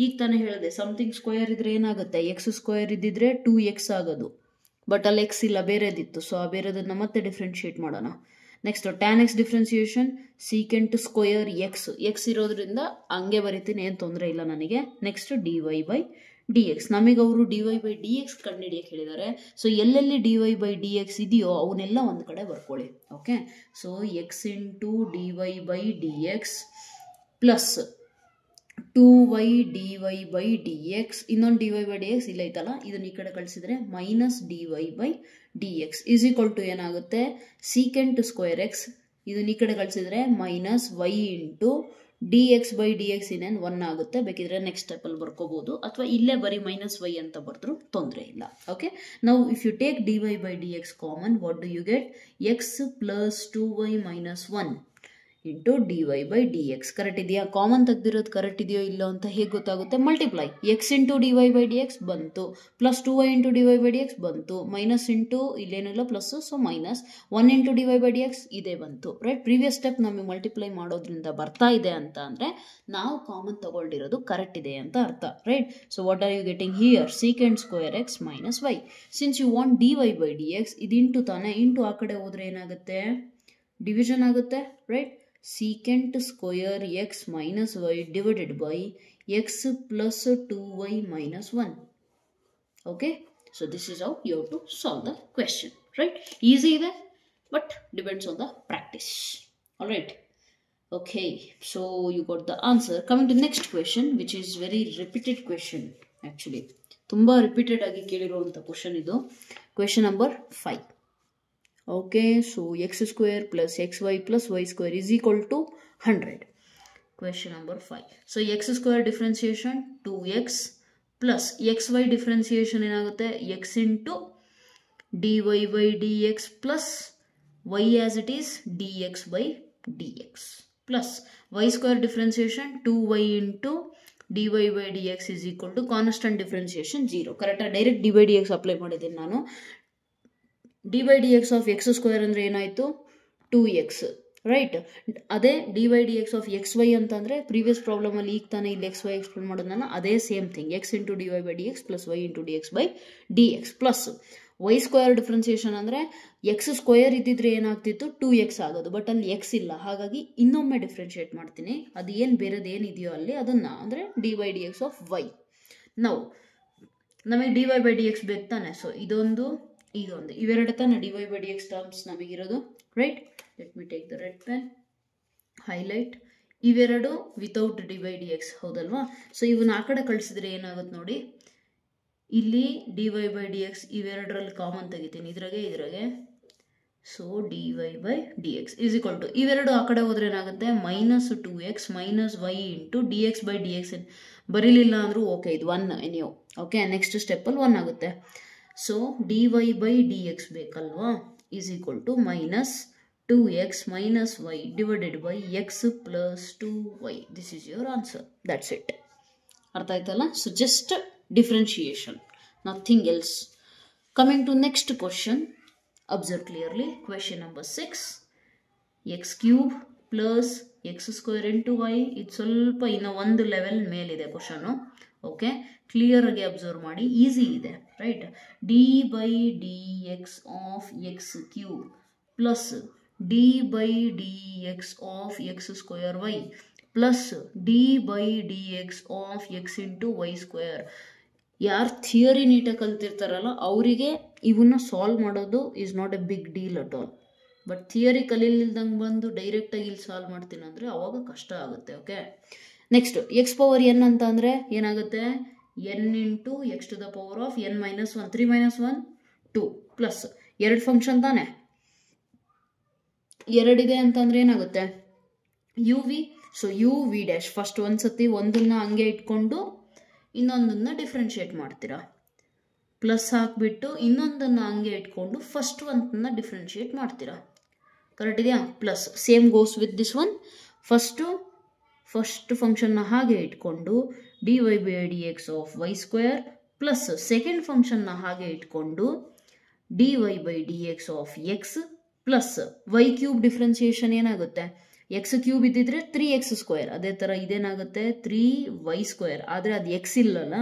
ಈಗ ತಾನೇ ಹೇಳಿದೆ something square ಇದ್ರೆ ಏನಾಗುತ್ತೆ, X square ಇದ್ದಿದ್ರೆ 2x ಆಗೋದು. But ಅಲ್ಲಿ X ಇಲ್ಲ, ಬೇರೆದಿತ್ತು. ಸೊ ಆ ಬೇರೆದನ್ನ ಮತ್ತೆ ಡಿಫ್ರೆನ್ಷಿಯೇಟ್ ಮಾಡೋಣ. Next tan X differentiation secant square X ಇರೋದ್ರಿಂದ ಹಂಗೆ ಬರಿತೀನಿ, ಏನು ತೊಂದರೆ ಇಲ್ಲ ನನಗೆ. Next dy by dx. ನಮಗೆ ಅವರು dy by dx ಕಂಡುಹಿಡಿಯಕ್ಕೆ ಹೇಳಿದ್ದಾರೆ. ಸೊ ಎಲ್ಲೆಲ್ಲಿ dy by dx ಇದೆಯೋ ಅವನ್ನೆಲ್ಲ ಒಂದು ಕಡೆ ಬರ್ಕೊಳ್ಳಿ. Okay, so X into dy by dx plus 2y dy by dx. ಇನ್ನೊಂದು dy by dx ಇಲ್ಲ ಐತಲ್ಲ, ಇದನ್ನ ಈ ಕಡೆ ಕಳಿಸಿದ್ರೆ minus dy by dx is equal to ಏನಾಗುತ್ತೆ, ಸೀಕೆಂಟ್ ಸ್ಕ್ವೇರ್ ಎಕ್ಸ್. ಇದನ್ನ ಈ ಕಡೆ ಕಳಿಸಿದ್ರೆ minus y into dx by dx ಇನ್ನೇನು 1 ಆಗುತ್ತೆ. ಬೇಕಿದ್ರೆ ನೆಕ್ಸ್ಟ್ ಸ್ಟೆಪ್ಪಲ್ಲಿ ಬರ್ಕೋಬಹುದು, ಅಥವಾ ಇಲ್ಲೇ ಬರೀ ಮೈನಸ್ y ಅಂತ ಬರೆದ್ರು ತೊಂದರೆ ಇಲ್ಲ. ಓಕೆ, ನಾವು if you take dy by dx common, what do you get? X plus 2y minus 1 into dy by dx. Correct ಇದೆಯಾ? ಕಾಮನ್ ತೆಗ್ದಿರೋದು ಕರೆಕ್ಟ್ ಇದೆಯೋ ಇಲ್ಲೋ ಅಂತ ಹೇಗೆ ಗೊತ್ತಾಗುತ್ತೆ? Multiply. X into dy by dx ಬಂತು, plus 2y into dy by dx ಬಂತು, minus into ಇಲ್ಲೇನಿಲ್ಲ plus, so minus 1 into dy by dx ಇದೇ ಬಂತು. ರೈಟ್, ಪ್ರೀವಿಯಸ್ ಸ್ಟೆಪ್ ನಮಗೆ ಮಲ್ಟಿಪ್ಲೈ ಮಾಡೋದ್ರಿಂದ ಬರ್ತಾ ಇದೆ ಅಂತ ಅಂದರೆ ನಾವು ಕಾಮನ್ ತಗೊಂಡಿರೋದು ಕರೆಕ್ಟ್ ಇದೆ ಅಂತ ಅರ್ಥ. Right, so what are you getting here? Secant square x minus y. Since you want dy by dx, ಇದು ಇಂಟು ತಾನೆ, ಇಂಟು ಆ ಕಡೆ ಹೋದ್ರೆ ಏನಾಗುತ್ತೆ, ಡಿವಿಷನ್ ಆಗುತ್ತೆ. Right, secant square x minus y divided by x plus 2y minus 1. okay, so this is how you have to solve the question. right, easy ಇದೆ, but depends on the practice. all right, okay, so you got the answer. coming to next question, which is very repeated question. actually ತುಂಬಾ repeated ಆಗಿ ಕೇಳಿರುವಂತ question ಇದು. Question number 5. okay, so x square plus xy plus y square is equal to 100. question number 5. so x square differentiation 2x plus xy differentiation ಏನಾಗುತ್ತೆ, x into dy by dx plus y as it is dx by dx plus y square differentiation 2y into dy by dx is equal to constant differentiation 0. ಕರೆಕ್ಟಾ? Direct dy dx apply ಮಾಡಿದ್ದೀನಿ ನಾನು. dy dx of x square ಅಂದರೆ ಏನಾಯಿತು? 2x, right? ಅದೇ dy dx of x y ಅಂತಂದರೆ previous ಪ್ರಾಬ್ಲಮಲ್ಲಿ ಈಗ ತಾನೇ ಇಲ್ಲಿ ಎಕ್ಸ್ ವೈ ಎಕ್ಸ್ಪ್ಲೇನ್ ಮಾಡೋದು ನಾನು, ಅದೇ same thing, x into dy by dx plus y into dx by dx plus y square differentiation ಅಂದರೆ ಎಕ್ಸ್ ಸ್ಕ್ವೇರ್ ಇದ್ದಿದ್ರೆ ಏನಾಗ್ತಿತ್ತು? 2x ಆಗೋದು. ಬಟ್ ಅಲ್ಲಿ ಎಕ್ಸ್ ಇಲ್ಲ, ಹಾಗಾಗಿ ಇನ್ನೊಮ್ಮೆ ಡಿಫ್ರೆನ್ಷಿಯೇಟ್ ಮಾಡ್ತೀನಿ. ಅದು ಏನು ಬೇರೆದು ಏನಿದೆಯೋ ಅಲ್ಲಿ ಅದನ್ನು, ಅಂದರೆ dy dx ಆಫ್ ವೈ. ನಾವು ನಮಗೆ dy by dx ಬೇಕು ತಾನೆ, ಸೊ ಇದೊಂದು ಇವೆರಡು ತಾನೆ dy by dx ಟರ್ಮ್ಸ್ ನಮಗಿರೋದು, right? Let me take the red pen, highlight. ಇವೆರಡು ವಿತೌಟ್ dy by dx, ಹೌದಲ್ವಾ? ಸೊ ಇವನ್ನ ಆ ಕಡೆ ಕಳಿಸಿದ್ರೆ ಏನಾಗುತ್ತೆ ನೋಡಿ, ಇಲ್ಲಿ dy by dx ಇವೆರಡರಲ್ಲಿ ಕಾಮನ್ ತೆಗಿತೀನಿ, ಇದ್ರಾಗೆ. So dy by dx is equal to, ಇವೆರಡು ಆ ಕಡೆ ಹೋದ್ರೆ ಏನಾಗುತ್ತೆ? Minus 2x minus y into dx by dx. ಬರೀಲಿಲ್ಲ ಅಂದರೂ ಓಕೆ, ಇದು 1 ನೀವು. ಓಕೆ, ನೆಕ್ಸ್ಟ್ ಸ್ಟೆಪ್ಪಲ್ಲಿ 1 ಆಗುತ್ತೆ. ಸೊ dy by dx ಬೇಕಲ್ವಾ? Is equal to minus 2x minus y divided by x plus 2y. This is your answer. That's it. ಅರ್ಥ ಆಯ್ತಲ್ಲ? So just differentiation, nothing else. Coming to next question, observe clearly. Question number 6. x cube plus x square into y. ಇದು ಸ್ವಲ್ಪ ಇನ್ನು ಒಂದು level ಮೇಲಿದೆ question. Okay, clear ಆಗಿ observe ಮಾಡಿ, easy ಇದೆ, right? D by d x of x cube plus d by d x of x square y plus d by d x of x into y square. ಯಾರು theory ನೀಟಾಗಿ ಕಲ್ತಿರ್ತಾರಲ್ಲ ಅವರಿಗೆ ಇವನ್ನ solve ಮಾಡೋದು is not a big deal at all. But theory ಕಲೀಲಿಲ್ದಂಗೆ ಬಂದು ಡೈರೆಕ್ಟಾಗಿ ಇಲ್ಲಿ ಸಾಲ್ವ್ ಮಾಡ್ತೀನಿ ಅಂದರೆ ಅವಾಗ ಕಷ್ಟ ಆಗುತ್ತೆ. Okay, next x power N ಅಂತ ಅಂದರೆ ಏನಾಗುತ್ತೆ? N into x to the power of n minus 1, 3 - 1 2 plus ಎರಡು ಫಂಕ್ಷನ್ ತಾನೆ, ಎರಡಿದೆ ಅಂತಂದರೆ ಏನಾಗುತ್ತೆ? U v. So u v dash first ಒಂದು ಸತಿ ಒಂದನ್ನು ಹಂಗೆ ಇಟ್ಕೊಂಡು ಇನ್ನೊಂದನ್ನು ಡಿಫ್ರೆನ್ಷಿಯೇಟ್ ಮಾಡ್ತೀರಾ, ಪ್ಲಸ್ ಹಾಕಿಬಿಟ್ಟು ಇನ್ನೊಂದನ್ನು ಹಂಗೆ ಇಟ್ಕೊಂಡು ಫಸ್ಟ್ ಒಂದನ್ನು ಡಿಫ್ರೆನ್ಷಿಯೇಟ್ ಮಾಡ್ತೀರಾ. ಕರೆಕ್ಟ್ ಇದೆಯಾ? Plus same goes with this one. First ಫಂಕ್ಷನ್ನ ಹಾಗೆ ಇಟ್ಕೊಂಡು d y by d x of y square plus second ಫಂಕ್ಷನ್ನ ಹಾಗೆ ಇಟ್ಕೊಂಡು d y by d x of x plus y cube differentiation ಏನಾಗುತ್ತೆ? ಎಕ್ಸ್ ಕ್ಯೂಬ್ ಇದ್ದಿದ್ರೆ 3x square, ಅದೇ ಥರ ಇದೇನಾಗುತ್ತೆ 3y ಸ್ಕ್ವೇರ್, ಆದರೆ ಅದು ಎಕ್ಸ್ ಇಲ್ಲಲ್ಲ.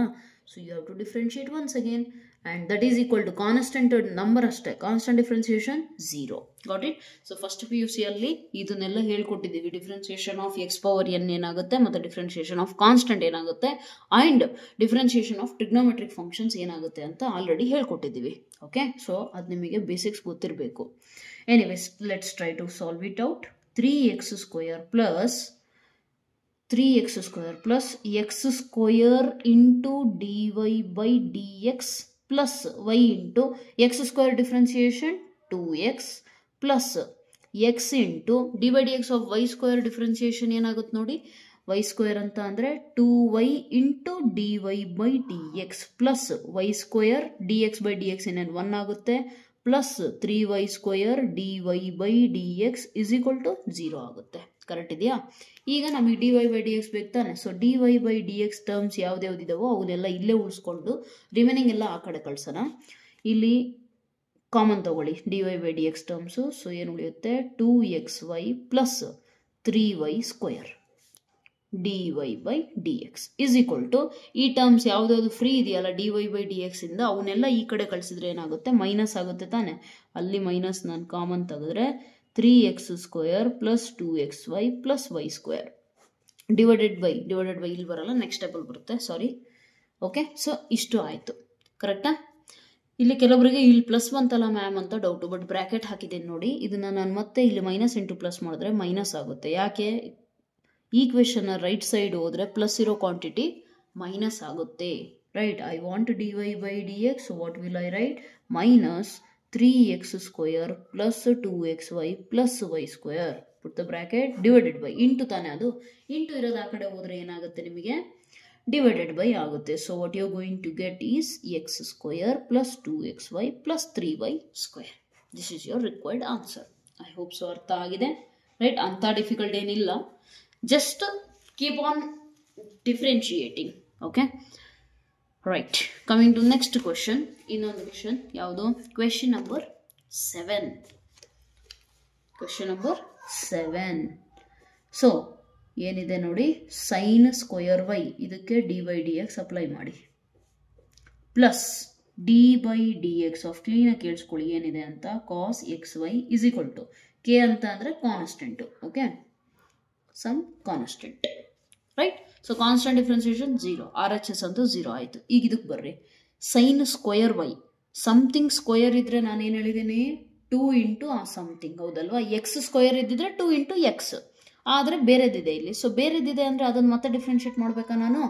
So you have to differentiate once again and that is equal to constant number ಅಷ್ಟೇ, constant differentiation 0. Got it? So first PUC ಅಲ್ಲಿ ಇದನ್ನೆಲ್ಲ ಹೇಳ್ಕೊಟ್ಟಿದ್ದೀವಿ. Differentiation of x power n ಏನಾಗುತ್ತೆ, ಮತ್ತು ಡಿಫ್ರೆನ್ಸಿಯೇಷನ್ ಆಫ್ ಕಾನ್ಸ್ಟೆಂಟ್ ಏನಾಗುತ್ತೆ, and differentiation of trigonometric functions ಏನಾಗುತ್ತೆ ಅಂತ already ಹೇಳ್ಕೊಟ್ಟಿದ್ದೀವಿ. Okay, so ಅದು ನಿಮಗೆ ಬೇಸಿಕ್ಸ್ ಗೊತ್ತಿರಬೇಕು. Anyways, let's try to solve it out. 3x square plus x square into dy by dx plus y into x square differentiation 2x plus x into dy by dx of y square differentiation ಏನಾಗುತ್ತೆ ನೋಡಿ, y square ಅಂತ ಅಂದರೆ 2y into dy by dx plus y square dx by dx ಏನೇನು 1 ಆಗುತ್ತೆ plus 3y square dy by dx is equal to 0 ಆಗುತ್ತೆ. Correct ಇದೆಯಾ? ಈಗ ನಮಗೆ dy by dx ಬೇಕು ತಾನೆ. So dy by dx terms ಯಾವ್ದ್ಯಾವ್ದಿದಾವೋ ಅವನ್ನೆಲ್ಲ ಇಲ್ಲೇ ಉಳಿಸ್ಕೊಂಡು ರಿಮೈನಿಂಗ್ ಎಲ್ಲ ಆ ಕಡೆ ಕಳ್ಸೋಣ. ಇಲ್ಲಿ ಕಾಮನ್ ತಗೊಳ್ಳಿ dy by dx terms. So ಏನು ಉಳಿಯುತ್ತೆ? 2xy plus 3y square dy by dx is equal to, ಈ ಟರ್ಮ್ಸ್ ಯಾವ್ದಾದ್ರು ಫ್ರೀ ಇದೆಯಲ್ಲ dy by dx ಇಂದ ಅವನ್ನೆಲ್ಲ ಈ ಕಡೆ ಕಳಿಸಿದ್ರೆ ಏನಾಗುತ್ತೆ? ಮೈನಸ್ ಆಗುತ್ತೆ ತಾನೆ. ಅಲ್ಲಿ ಮೈನಸ್ ನಾನು ಕಾಮನ್ ತೆಗೆದ್ರೆ 3x square plus 2xy plus y square divided by ಇಲ್ಲಿ ಬರಲ್ಲ, ನೆಕ್ಸ್ಟ್ ಸ್ಟೆಪಲ್ಲಿ ಬರುತ್ತೆ, ಸಾರಿ. ಓಕೆ, ಸೊ ಇಷ್ಟು ಆಯಿತು. ಕರೆಕ್ಟಾ? ಇಲ್ಲಿ ಕೆಲವರಿಗೆ ಇಲ್ಲಿ ಪ್ಲಸ್ ಬಂತಲ್ಲ ಮ್ಯಾಮ್ ಅಂತ ಡೌಟು, ಬಟ್ ಬ್ರ್ಯಾಕೆಟ್ ಹಾಕಿದ್ದೀನಿ ನೋಡಿ. ಇದನ್ನು ನಾನು ಮತ್ತೆ ಇಲ್ಲಿ ಮೈನಸ್ ಇಂಟು ಪ್ಲಸ್ ಮಾಡಿದ್ರೆ ಮೈನಸ್ ಆಗುತ್ತೆ. ಯಾಕೆ? ಈಕ್ವೇಷನ್ನ ರೈಟ್ ಸೈಡ್ ಹೋದರೆ ಪ್ಲಸ್ ಇರೋ ಕ್ವಾಂಟಿಟಿ ಮೈನಸ್ ಆಗುತ್ತೆ, right? I want dy by dx, what will I write? Minus 3x square plus 2xy plus y square, put the bracket, divided by, into ತಾನೆ, ಅದು into ಇರೋದು ಆ ಕಡೆ ಹೋದರೆ ಏನಾಗುತ್ತೆ ನಿಮಗೆ? ಡಿವೈಡೆಡ್ ಬೈ ಆಗುತ್ತೆ. So what you are going to get is x square plus 2xy plus 3y square. This is your required answer. I hope so ಅರ್ಥ ಆಗಿದೆ, ರೈಟ್? ಅಂಥ ಡಿಫಿಕಲ್ಟ್ ಏನಿಲ್ಲ. Just keep on differentiating. Okay, right, coming to next question. Innondu question yavadu? Question number 7. Question number 7. So ಏನಿದೆ ನೋಡಿ, sine square y ಇದಕ್ಕೆ d by d x apply ಮಾಡಿ, plus d by d x of, ಕ್ಲೀನಾಗಿ ಕೇಳಿಸ್ಕೊಳ್ಳಿ ಏನಿದೆ ಅಂತ, cos x y is equal to k ಅಂತ ಅಂದರೆ constant. Okay, some constant, right. So constant differentiation 0, R H S ಅಂತೂ 0 ಆಯಿತು. ಈಗ ಇದಕ್ಕೆ ಬರ್ರಿ, sine square y, something square ಇದ್ದರೆ ನಾನು ಏನು ಹೇಳಿದ್ದೀನಿ, 2 ಇಂಟು ಆ ಸಮಥಿಂಗ್, ಹೌದಲ್ವಾ. ಎಕ್ಸ್ ಸ್ಕ್ವಯರ್ ಇದ್ದಿದ್ರೆ 2 ಇಂಟು ಎಕ್ಸ್, ಆದರೆ ಬೇರೆದಿದೆ ಇಲ್ಲಿ. ಸೊ ಬೇರೆದಿದೆ ಅಂದರೆ ಅದನ್ನು ಮತ್ತೆ ಡಿಫ್ರೆನ್ಷಿಯೇಟ್ ಮಾಡಬೇಕಾ ನಾನು.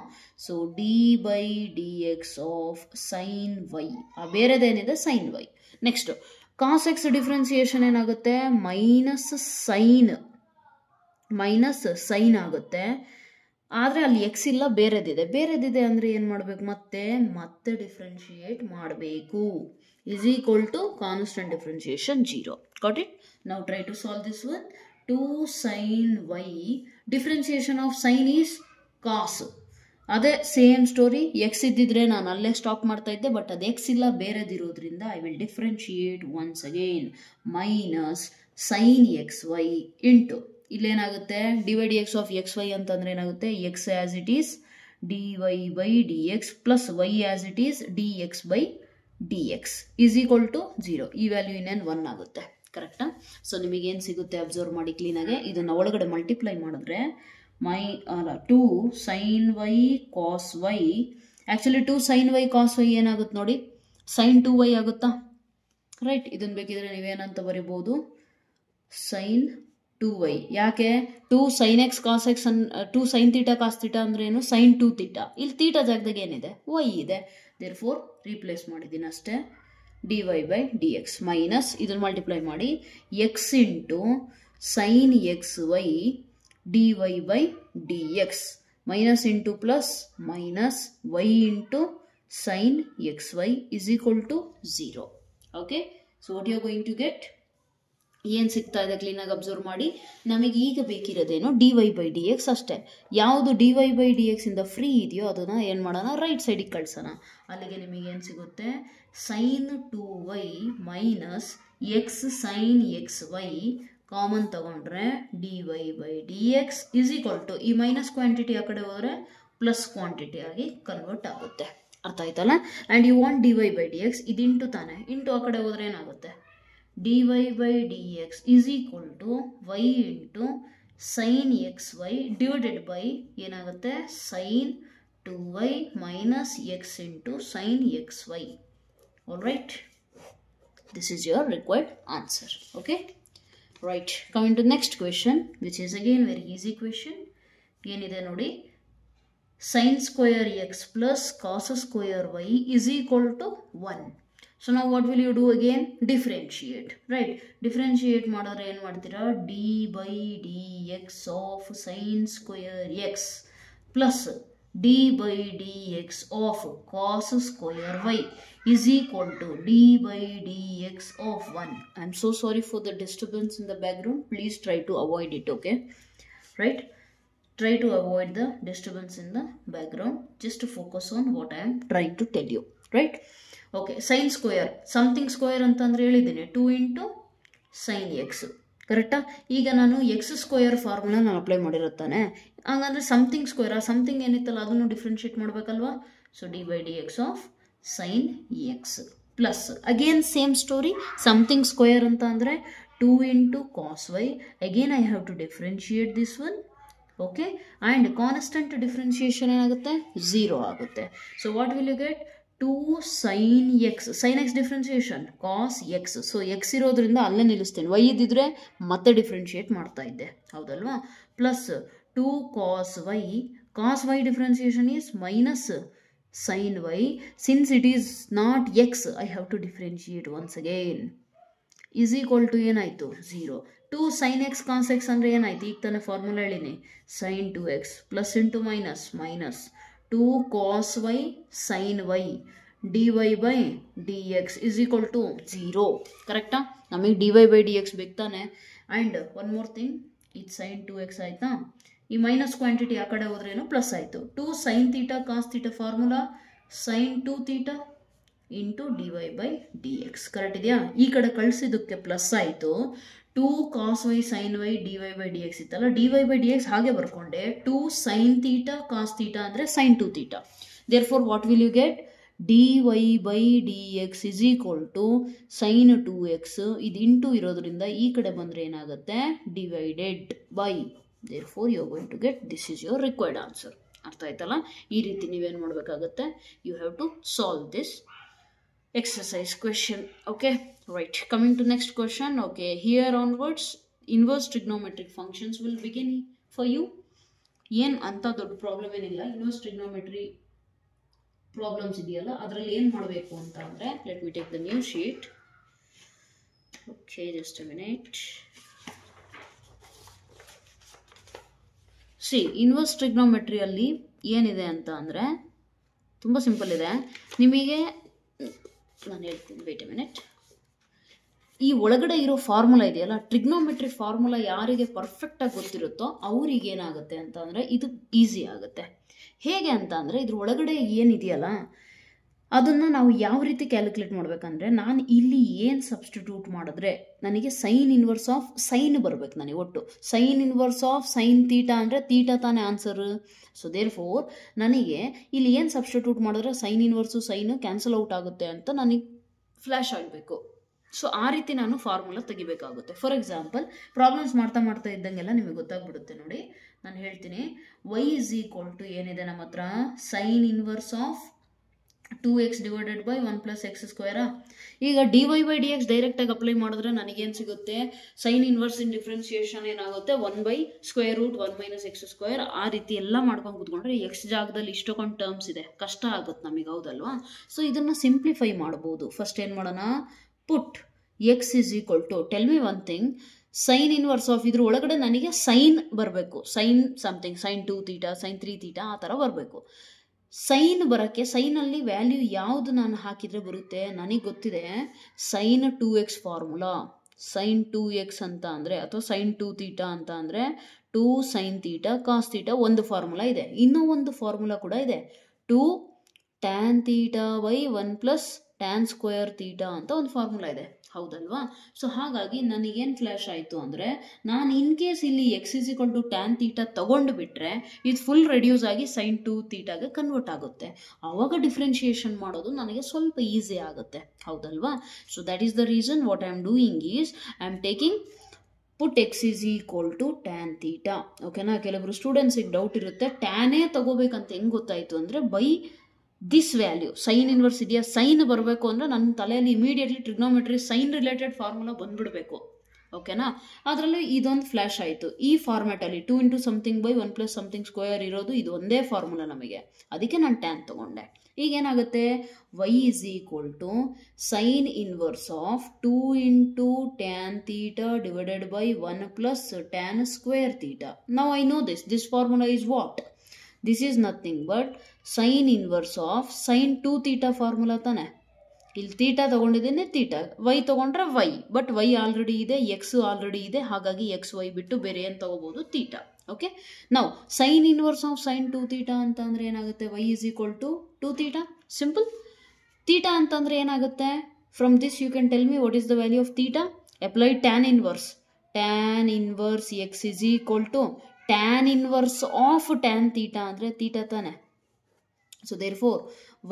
So d by d x of sine y, ಆ ಬೇರೆದೇನಿದೆ sine y. Next cos x differentiation ಏನಾಗುತ್ತೆ, ಮೈನಸ್ ಸೈನ್ ಆಗುತ್ತೆ. ಆದರೆ ಅಲ್ಲಿ ಎಕ್ಸ್ ಇಲ್ಲ, ಬೇರೆದಿದೆ ಅಂದರೆ ಏನು ಮಾಡಬೇಕು, ಮತ್ತೆ ಡಿಫ್ರೆನ್ಷಿಯೇಟ್ ಮಾಡಬೇಕು. is equal to constant differentiation 0. Got it? Now try to solve this one. 2 sin y, differentiation of sin is cos. ಅದೇ ಸೇಮ್ ಸ್ಟೋರಿ, ಎಕ್ಸ್ ಇದ್ದಿದ್ರೆ ನಾನು ಅಲ್ಲೇ ಸ್ಟಾಪ್ ಮಾಡ್ತಾ ಇದ್ದೆ, ಬಟ್ ಅದು ಎಕ್ಸ್ ಇಲ್ಲ, ಬೇರೆದಿರೋದ್ರಿಂದ I will differentiate once again, minus sine x y into, ಇಲ್ಲೇನಾಗುತ್ತೆ d y d x of x y ಅಂತಂದ್ರೆ ಏನಾಗುತ್ತೆ, x as it is d y by d x plus y as it is d x by d x is equal to 0. ಈ value ಇನ್ನೇನು 1 ಆಗುತ್ತೆ, ಕರೆಕ್ಟಾ. So ನಿಮಗೇನು ಸಿಗುತ್ತೆ observe ಮಾಡಿ ಕ್ಲೀನಾಗೆ. ಇದನ್ನು ಒಳಗಡೆ ಮಲ್ಟಿಪ್ಲೈ ಮಾಡಿದ್ರೆ 2 sine y cos y, actually 2 sine y cos y ಏನಾಗುತ್ತೆ ನೋಡಿ, ಸೈನ್ 2y ಆಗುತ್ತಾ, ರೈಟ್. ಇದನ್ನು ಬೇಕಿದ್ರೆ ನೀವೇನಂತ ಬರಿಬೋದು, ಸೈನ್ 2y. ಯಾಕೆ 2 sine x cos x 2 sine theta cos theta ಅಂದ್ರೆ ಏನು, ಸೈನ್ 2 ತೀಟಾ. ಇಲ್ಲಿ ತೀಟಾ ಜಾಗದಾಗ ಏನಿದೆ, ವೈ ಇದೆ, ದೇರ್ಫೋರ್ ರೀಪ್ಲೇಸ್ ಮಾಡಿದ್ದೀನಿ ಅಷ್ಟೇ. D y by d x minus ಇದನ್ನು ಮಲ್ಟಿಪ್ಲೈ ಮಾಡಿ, x into sine x y d y by d x, minus into plus minus y into sine x y is equal to 0. Okay, so what you are going to get, ಏನು ಸಿಗ್ತಾ ಇದೆ ಕ್ಲೀನಾಗಿ observe ಮಾಡಿ. ನಮಗೆ ಈಗ ಬೇಕಿರೋದೇನು, d y by d x ಅಷ್ಟೇ. ಯಾವುದು d y by d x ಇಂದ ಫ್ರೀ ಇದೆಯೋ ಅದನ್ನು ಏನು ಮಾಡೋಣ, ರೈಟ್ ಸೈಡಿಗೆ ಕಳ್ಸೋಣ. ಅಲ್ಲಿಗೆ ನಿಮಗೇನು ಸಿಗುತ್ತೆ, sine 2y minus x sine x y common ತಗೊಂಡ್ರೆ d y by d x is equal to, ಈ ಮೈನಸ್ ಕ್ವಾಂಟಿಟಿ ಆ ಕಡೆ ಹೋದರೆ ಪ್ಲಸ್ ಕ್ವಾಂಟಿಟಿ ಆಗಿ ಕನ್ವರ್ಟ್ ಆಗುತ್ತೆ. ಅರ್ಥ ಆಯ್ತಲ್ಲ. And you want d y by d x, ಇದು ಇಂಟು ತಾನೆ, ಇಂಟು ಆ ಕಡೆ ಹೋದರೆ ಏನಾಗುತ್ತೆ, dy by dx is equal to y into sin xy divided by ಏನಾಗುತ್ತೆ sin 2y minus x into sin xy. Alright, this is your required answer. Okay, right, coming to next question, which is again very easy question. ಏನಿದೆ ನೋಡಿ, sin square x plus cos square y is equal to 1. So now what will you do again, differentiate, right. Differentiate ಮಾಡಿದ್ರೆ ಏನು ಮಾಡ್ತೀರಾ, d by dx of sin square x plus d by dx of cos square y is equal to d by dx of 1. I am so sorry for the disturbance in the background, please try to avoid it. Okay, right, try to avoid the disturbance in the background, just to focus on what I am trying to tell you, right. Okay, sine square something square ಅಂತಂದ್ರೆ ಹೇಳಿದ್ದೀನಿ 2 into sine x, ಕರೆಕ್ಟಾ. ಈಗ ನಾನು x square formula ನಾನು apply ಮಾಡಿರುತ್ತಾನೆ, ಹಂಗಂದ್ರೆ something square, ಆ something ಏನಿತ್ತಲ್ಲ ಅದನ್ನು ಡಿಫ್ರೆನ್ಷಿಯೇಟ್ ಮಾಡಬೇಕಲ್ವಾ. So d by d x of sine x plus again same story, something square ಅಂತ ಅಂದರೆ 2 into cos y, again I have to differentiate this one. Okay, and constant differentiation ಏನಾಗುತ್ತೆ, 0 ಆಗುತ್ತೆ. So what will you get, 2 sin x, sin x differentiation cos x. So x ಇರೋದ್ರಿಂದ ಅಲ್ಲೇ ನಿಲ್ಲಿಸ್ತೇನೆ, Y ಇದ್ದಿದ್ರೆ ಮತ್ತೆ differentiate ಮಾಡ್ತಾ ಇದ್ದೆ, ಹೌದಲ್ವಾ. Plus 2 cos y differentiation is minus sin y. Since it is not x, I have to differentiate once again. is equal to ಏನಾಯಿತು 0. 2 sin x cos x ಅಂದರೆ ಏನಾಯ್ತು, ಈಗ ತಾನೇ ಫಾರ್ಮುಲಾ ಹೇಳಿನಿ, sin 2x plus into minus minus 2 cos y sin y dy by dx is equal to 0. ಕರೆಕ್ಟಾ, ನಮಗೆ dy by dx ಬೇಕು ತಾನೆ. ಆ್ಯಂಡ್ ಒನ್ ಮೋರ್ ಥಿಂಗ್, ಇದು sin 2x ಆಯಿತಾ, ಈ ಮೈನಸ್ ಕ್ವಾಂಟಿಟಿ ಆ ಕಡೆ ಹೋದ್ರೆ ಏನು ಪ್ಲಸ್ ಆಯಿತು. 2 sin θ cos θ formula sin 2θ into dy/dx. Correct ಇದೆಯಾ? ಈ ಕಡೆ ಕಳಿಸಿದ್ದಕ್ಕೆ ಪ್ಲಸ್ ಆಯಿತು. 2 cos y sin y dy/dx ಇತ್ತಲ್ಲ, dy/dx ಹಾಗೆ ಬರ್ಕೊಂಡೆ. 2 sin θ cos θ ಅಂದರೆ sin 2θ. therefore what will you get? dy/dx is equal to sin 2x. ಇದು ಇಂಟು ಇರೋದ್ರಿಂದ ಈ ಕಡೆ ಬಂದರೆ ಏನಾಗುತ್ತೆ? Divided by. therefore you are going to get this is your required answer. ಅರ್ಥ ಆಯ್ತಲ್ಲ? ಈ ರೀತಿ ನೀವೇನು ಮಾಡಬೇಕಾಗುತ್ತೆ? you have to solve this exercise question. Okay, right, coming to next question. Okay, here onwards inverse trigonometric functions will begin for you. ಏನು ಅಂತ ದೊಡ್ಡ problem ಏನಿಲ್ಲ. ಇನ್ವರ್ಸ್ ಟ್ರಿಗ್ನೋಮೆಟ್ರಿ ಪ್ರಾಬ್ಲಮ್ಸ್ ಇದೆಯಲ್ಲ, ಅದರಲ್ಲಿ ಏನು ಮಾಡಬೇಕು ಅಂತ ಅಂದರೆ, let me take the new sheet. Okay, just a minute. See, inverse ಟ್ರಿಗ್ನೋಮೆಟ್ರಿಯಲ್ಲಿ ಏನಿದೆ ಅಂತ ಅಂದರೆ ತುಂಬ ಸಿಂಪಲ್ ಇದೆ. ನಿಮಗೆ ನಾನು ಹೇಳ್ತೀನಿ, ವೇಟ್ ಎ ಮಿನಿಟ್. ಈ ಒಳಗಡೆ ಇರೋ ಫಾರ್ಮುಲಾ ಇದೆಯಲ್ಲ, ಟ್ರಿಗ್ನೋಮೆಟ್ರಿ ಫಾರ್ಮುಲಾ ಯಾರಿಗೆ ಪರ್ಫೆಕ್ಟಾಗಿ ಗೊತ್ತಿರುತ್ತೋ ಅವ್ರಿಗೆ ಏನಾಗುತ್ತೆ ಅಂತ ಅಂದರೆ ಇದು ಈಸಿ ಆಗುತ್ತೆ. ಹೇಗೆ ಅಂತ ಅಂದರೆ, ಇದ್ರ ಒಳಗಡೆ ಏನಿದೆಯಲ್ಲ ಅದನ್ನು ನಾವು ಯಾವ ರೀತಿ ಕ್ಯಾಲ್ಕುಲೇಟ್ ಮಾಡಬೇಕಂದ್ರೆ, ನಾನು ಇಲ್ಲಿ ಏನು ಸಬ್ಸ್ಟಿಟ್ಯೂಟ್ ಮಾಡಿದ್ರೆ ನನಗೆ ಸೈನ್ ಇನ್ವರ್ಸ್ ಆಫ್ ಸೈನ್ ಬರಬೇಕು. ನನಗೆ ಒಟ್ಟು sine inverse of sine theta ಅಂದರೆ ತೀಟಾ ತಾನೇ ಆನ್ಸರ್. ಸೊ ದೇರ್ ಫೋರ್ ನನಗೆ ಇಲ್ಲಿ ಏನು ಸಬ್ಸ್ಟಿಟ್ಯೂಟ್ ಮಾಡಿದ್ರೆ sine inverse sine cancel out ಆಗುತ್ತೆ ಅಂತ ನನಗೆ ಫ್ಲ್ಯಾಶ್ ಆಗಬೇಕು. ಸೊ ಆ ರೀತಿ ನಾನು ಫಾರ್ಮುಲಾ ತೆಗಿಬೇಕಾಗುತ್ತೆ. ಫಾರ್ ಎಕ್ಸಾಂಪಲ್, ಪ್ರಾಬ್ಲಮ್ಸ್ ಮಾಡ್ತಾ ಮಾಡ್ತಾ ಇದ್ದಂಗೆಲ್ಲ ನಿಮಗೆ ಗೊತ್ತಾಗ್ಬಿಡುತ್ತೆ. ನೋಡಿ, ನಾನು ಹೇಳ್ತೀನಿ. y ಇಸ್ ಈಕ್ವಲ್ ಟು ಏನಿದೆ ನಮ್ಮ ಹತ್ರ? Sine inverse of 2x divided by 1 plus x ಸ್ಕ್ವೇರಾ. ಈಗ dy/dx ಡೈರೆಕ್ಟಾಗಿ ಅಪ್ಲೈ ಮಾಡಿದ್ರೆ ನನಗೇನು ಸಿಗುತ್ತೆ? ಸೈನ್ ಇನ್ವರ್ಸ್ ಇನ್ ಡಿಫ್ರೆನ್ಸಿಯೇಷನ್ ಏನಾಗುತ್ತೆ? 1/√1 - x ಸ್ಕ್ವೇರ್. ಆ ರೀತಿ ಎಲ್ಲ ಮಾಡ್ಕೊಂಡು ಕೂತ್ಕೊಂಡ್ರೆ ಎಕ್ಸ್ ಜಾಗದಲ್ಲಿ ಇಷ್ಟೊಂದು ಟರ್ಮ್ಸ್ ಇದೆ, ಕಷ್ಟ ಆಗುತ್ತೆ ನಮಗೆ, ಹೌದಲ್ವಾ? ಸೊ ಇದನ್ನು ಸಿಂಪ್ಲಿಫೈ ಮಾಡ್ಬೋದು. ಫಸ್ಟ್ ಏನು ಮಾಡೋಣ? Put x is equal to, tell me one thing, sine inverse of ಇದ್ರ ಒಳಗಡೆ ನನಗೆ ಸೈನ್ ಬರಬೇಕು. ಸೈನ್ ಸಮಥಿಂಗ್, ಸೈನ್ 2θ, ಸೈನ್ 3θ ಆ ಥರ ಬರಬೇಕು. ಸೈನ್ ಬರೋಕ್ಕೆ ಸೈನಲ್ಲಿ ವ್ಯಾಲ್ಯೂ ಯಾವುದು ನಾನು ಹಾಕಿದರೆ ಬರುತ್ತೆ? ನನಗೆ ಗೊತ್ತಿದೆ, sign 2x formula. Sign 2x ಅಂತ ಅಂದರೆ, ಅಥವಾ ಸೈನ್ 2θ ಅಂತ ಅಂದರೆ 2 sin θ cos θ ಒಂದು ಫಾರ್ಮುಲಾ ಇದೆ. ಇನ್ನೂ ಒಂದು ಫಾರ್ಮುಲಾ ಕೂಡ ಇದೆ, 2 tan θ/1 ಪ್ಲಸ್ tan ಸ್ಕ್ವೇರ್ θ ಅಂತ ಒಂದು ಫಾರ್ಮುಲಾ ಇದೆ, ಹೌದಲ್ವಾ? ಸೊ ಹಾಗಾಗಿ ನನಗೇನು ಫ್ಲ್ಯಾಶ್ ಆಯಿತು ಅಂದರೆ, ನಾನು ಇನ್ ಕೇಸ್ ಇಲ್ಲಿ x is equal to tan θ ತಗೊಂಡು ಬಿಟ್ಟರೆ ಇದು ಫುಲ್ ರೆಡ್ಯೂಸ್ ಆಗಿ sin 2θಗೆ ಕನ್ವರ್ಟ್ ಆಗುತ್ತೆ. ಆವಾಗ ಡಿಫ್ರೆನ್ಷಿಯೇಷನ್ ಮಾಡೋದು ನನಗೆ ಸ್ವಲ್ಪ ಈಸಿ ಆಗುತ್ತೆ, ಹೌದಲ್ವಾ? So that is the reason what I am doing is I am taking put x is equal to tan θ. ಓಕೆನಾ? ಕೆಲವರು ಸ್ಟೂಡೆಂಟ್ಸಿಗೆ ಡೌಟ್ ಇರುತ್ತೆ, ಟ್ಯಾನೇ ತಗೋಬೇಕಂತ ಹೆಂಗೆ ಗೊತ್ತಾಯಿತು ಅಂದರೆ, by this value sine inverse ಇದೆಯಾ, ಸೈನ್ ಬರಬೇಕು ಅಂದರೆ ನನ್ನ ತಲೆಯಲ್ಲಿ immediately trigonometry sine related formula ಬಂದ್ಬಿಡಬೇಕು. ಓಕೆನಾ? ಅದರಲ್ಲಿ ಇದೊಂದು ಫ್ಲ್ಯಾಶ್ ಆಯಿತು. ಈ ಫಾರ್ಮ್ಯಾಟಲ್ಲಿ 2 into something by 1 plus something square ಇರೋದು ಇದು ಒಂದೇ ಫಾರ್ಮುಲಾ ನಮಗೆ, ಅದಕ್ಕೆ ನಾನು ಟ್ಯಾನ್ ತೊಗೊಂಡೆ. ಈಗೇನಾಗುತ್ತೆ? y is equal to sine inverse of 2 into tan θ divided by 1 plus tan square θ. Now I know this formula is what? This is nothing but sine inverse of sine 2θ formula ತಾನೆ. ಇಲ್ಲಿ θ ತಗೊಂಡಿದ್ದೇನೆ, θ, y ತಗೊಂಡ್ರೆ y, ಬಟ್ y already ಇದೆ, x already ಇದೆ, ಹಾಗಾಗಿ x y ಬಿಟ್ಟು ಬೇರೆ ಏನು ತಗೋಬಹುದು? θ. ಓಕೆ, ನಾವು ಸೈನ್ ಇನ್ವರ್ಸ್ ಆಫ್ ಸೈನ್ 2θ ಅಂತ ಅಂದರೆ ಏನಾಗುತ್ತೆ? y is equal to 2θ. Simple. θ ಅಂತಂದರೆ ಏನಾಗುತ್ತೆ? From this you can tell me what is the value of θ. Apply tan inverse. Tan inverse x is equal to tan inverse of tan θ ಅಂದರೆ θ ತಾನೆ. So therefore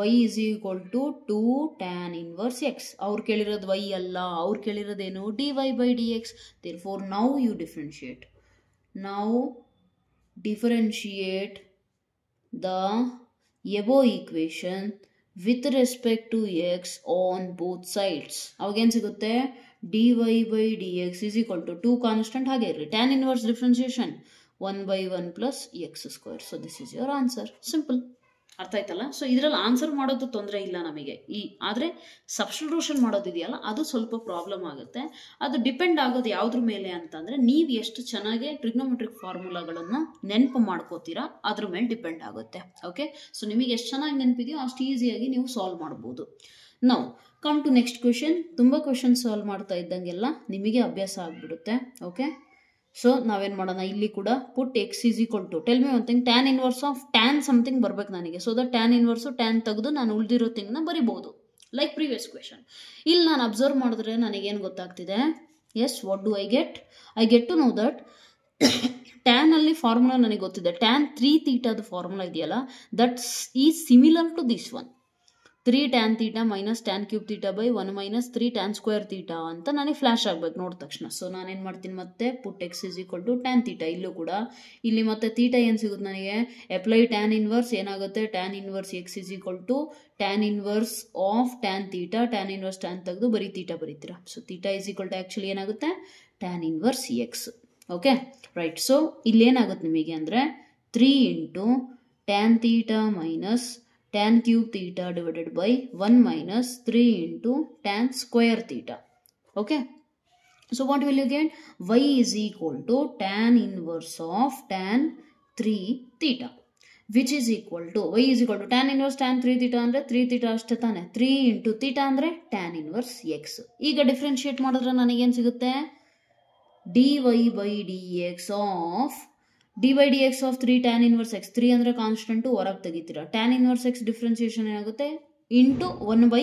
y is equal to 2 tan inverse x. ಅವ್ರು ಕೇಳಿರೋದು y ಅಲ್ಲ, ಅವ್ರು ಕೇಳಿರೋದೇನು? dy/dx. Therefore now you differentiate. Now differentiate the above equation with respect to x on both sides. ಅವಾಗೇನು ಸಿಗುತ್ತೆ? dy/dx is equal to 2 constant ಹಾಗೆ ಇರಲಿ, tan inverse differentiation 1/1 plus x square. So this is your answer. Simple. ಅರ್ಥ ಆಯ್ತಲ್ಲ? So ಇದರಲ್ಲಿ answer ಮಾಡೋದು ತೊಂದರೆ ಇಲ್ಲ ನಮಗೆ. ಆದರೆ ಸಬ್ಸ್ಟಿಟ್ಯೂಷನ್ ಮಾಡೋದಿದೆಯಲ್ಲ ಅದು ಸ್ವಲ್ಪ ಪ್ರಾಬ್ಲಮ್ ಆಗುತ್ತೆ. ಅದು ಡಿಪೆಂಡ್ ಆಗೋದು ಯಾವುದ್ರ ಮೇಲೆ ಅಂತಂದರೆ, ನೀವು ಎಷ್ಟು ಚೆನ್ನಾಗಿ ಟ್ರಿಗ್ನೋಮೆಟ್ರಿಕ್ ಫಾರ್ಮುಲಾಗಳನ್ನು ನೆನಪು ಮಾಡ್ಕೋತೀರಾ ಅದ್ರ ಮೇಲೆ ಡಿಪೆಂಡ್ ಆಗುತ್ತೆ. ಓಕೆ, ಸೊ ನಿಮಗೆ ಎಷ್ಟು ಚೆನ್ನಾಗಿ ನೆನಪಿದೆಯೋ ಅಷ್ಟು ಈಸಿಯಾಗಿ ನೀವು ಸಾಲ್ವ್ ಮಾಡ್ಬೋದು. ನಾವು ಕಮ್ ಟು ನೆಕ್ಸ್ಟ್ ಕ್ವೆಶನ್. ತುಂಬ ಕ್ವೆಶನ್ ಸಾಲ್ವ್ ಮಾಡ್ತಾ ಇದ್ದಂಗೆಲ್ಲ ನಿಮಗೆ ಅಭ್ಯಾಸ ಆಗಿಬಿಡುತ್ತೆ. ಓಕೆ, ಸೊ ನಾವೇನು ಮಾಡೋಣ, ಇಲ್ಲಿ ಕೂಡ put x is equal to tell me one thing, tan inverse of tan something ಬರ್ಬೇಕು ನನಗೆ. So that tan inverse tan ತೆಗೆದು ನಾನು ಉಳಿದಿರೋ ಥಿಂಗ್ನ ಬರಿಬೋದು ಲೈಕ್ ಪ್ರೀವಿಯಸ್ ಕ್ವೆಶನ್. ಇಲ್ಲಿ ನಾನು ಅಬ್ಸರ್ವ್ ಮಾಡಿದ್ರೆ ನನಗೇನು ಗೊತ್ತಾಗ್ತಿದೆ, as what do I get to know that tan ಅಲ್ಲಿ ಫಾರ್ಮುಲಾ ನನಗೆ ಗೊತ್ತಿದೆ. ಟ್ಯಾನ್ 3 ಥೀಟಾದ ಫಾರ್ಮುಲಾ ಇದೆಯಲ್ಲ, that's is similar to this one. 3 tan theta minus tan cube theta by 1 minus 3 tan square theta ಅಂತ ನನಗೆ ಫ್ಲಾಶ್ ಆಗ್ಬೇಕು ನೋಡಿದ ತಕ್ಷಣ. ಸೊ ನಾನೇನು ಮಾಡ್ತೀನಿ, ಮತ್ತೆ put x is equal to tan theta. ಇಲ್ಲೂ ಕೂಡ ಇಲ್ಲಿ ಮತ್ತೆ ಥೀಟಾ ಏನು ಸಿಗುತ್ತೆ ನನಗೆ, ಅಪ್ಲೈ ಟ್ಯಾನ್ ಇನ್ವರ್ಸ್ ಏನಾಗುತ್ತೆ, tan inverse x is equal to tan inverse of tan theta. Tan inverse tan ತೆಗೆದು ಬರೀ ಥೀಟಾ ಬರೀತೀರಾ. So theta is equal to actually ಏನಾಗುತ್ತೆ, tan inverse x. Okay right. So ಇಲ್ಲೇನಾಗುತ್ತೆ ನಿಮಗೆ ಅಂದರೆ 3 into tan theta minus tan cube theta divided by 1 minus 3 into tan square theta. Okay. So what will you get? Y is equal to tan inverse of tan 3 theta, which is equal to, y is equal to tan inverse tan 3 theta andre 3 theta ಅಷ್ಟೇ ತಾನೆ, 3 into theta andre tan inverse x. ಈಗ differentiate ಮಾಡಿದ್ರೆ ನನಗೇನು ಸಿಗುತ್ತೆ, dy by dx of dy dx of 3 tan inverse x. 3 ಅಂದರೆ constant ಹೊರಗೆ ತೆಗಿತೀರಾ. Tan inverse X differentiation ಏನಾಗುತ್ತೆ, into 1 by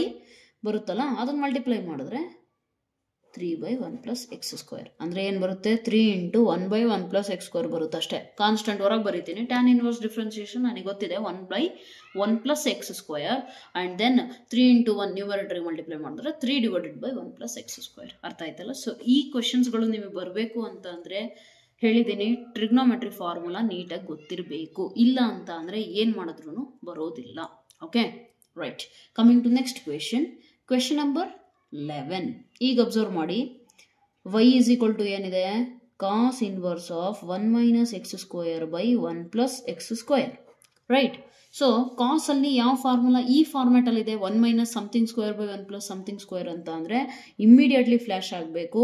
ಬರುತ್ತಲ್ಲ, ಅದನ್ನು ಮಲ್ಟಿಪ್ಲೈ ಮಾಡಿದ್ರೆ 3/1 ಪ್ಲಸ್ ಎಕ್ಸ್ ಸ್ಕ್ವೇರ್ ಅಂದರೆ ಏನು ಬರುತ್ತೆ, 3 ಇಂಟು 1/1 ಪ್ಲಸ್ ಎಕ್ಸ್ ಸ್ಕ್ವೇರ್ ಬರುತ್ತೆ ಅಷ್ಟೇ. ಕಾನ್ಸ್ಟೆಂಟ್ ಹೊರಗೆ ಬರೀತೀನಿ. ಟ್ಯಾನ್ ಇನ್ವರ್ಸ್ ಡಿಫ್ರೆನ್ಸಿಯೇಷನ್ ನನಗೆ ಗೊತ್ತಿದೆ 1/1 plus x square and then 3 into 1 ನ್ಯೂಮರೇಟರ್ಗೆ ಮಲ್ಟಿಪ್ಲೈ ಮಾಡಿದ್ರೆ 3/1 ಪ್ಲಸ್ ಎಕ್ಸ್ ಸ್ಕ್ವೇರ್. ಅರ್ಥ ಆಯ್ತಲ್ಲ. ಸೊ ಈ ಕ್ವೆಶನ್ಸ್ಗಳು ನಿಮಗೆ ಬರಬೇಕು ಅಂತ ಅಂದರೆ ಹೇಳಿದ್ದೀನಿ, ಟ್ರಿಗ್ನೋಮೆಟ್ರಿ ಫಾರ್ಮುಲಾ ನೀಟಾಗಿ ಗೊತ್ತಿರಬೇಕು. ಇಲ್ಲ ಅಂತ ಅಂದರೆ ಏನು ಮಾಡಿದ್ರೂ ಬರೋದಿಲ್ಲ. Okay right. Coming to next question number 11. ಈಗ ಅಬ್ಸರ್ವ್ ಮಾಡಿ, y ಇಸ್ ಈಕ್ವಲ್ ಟು ಏನಿದೆ, cos inverse of 1 minus x square by 1 plus x square. Right. So cos ಅಲ್ಲಿ ಯಾವ ಫಾರ್ಮುಲಾ ಈ ಫಾರ್ಮ್ಯಾಟಲ್ಲಿದೆ, 1 minus something square by 1 plus something square ಅಂತ ಅಂದರೆ immediately flash ಆಗಬೇಕು.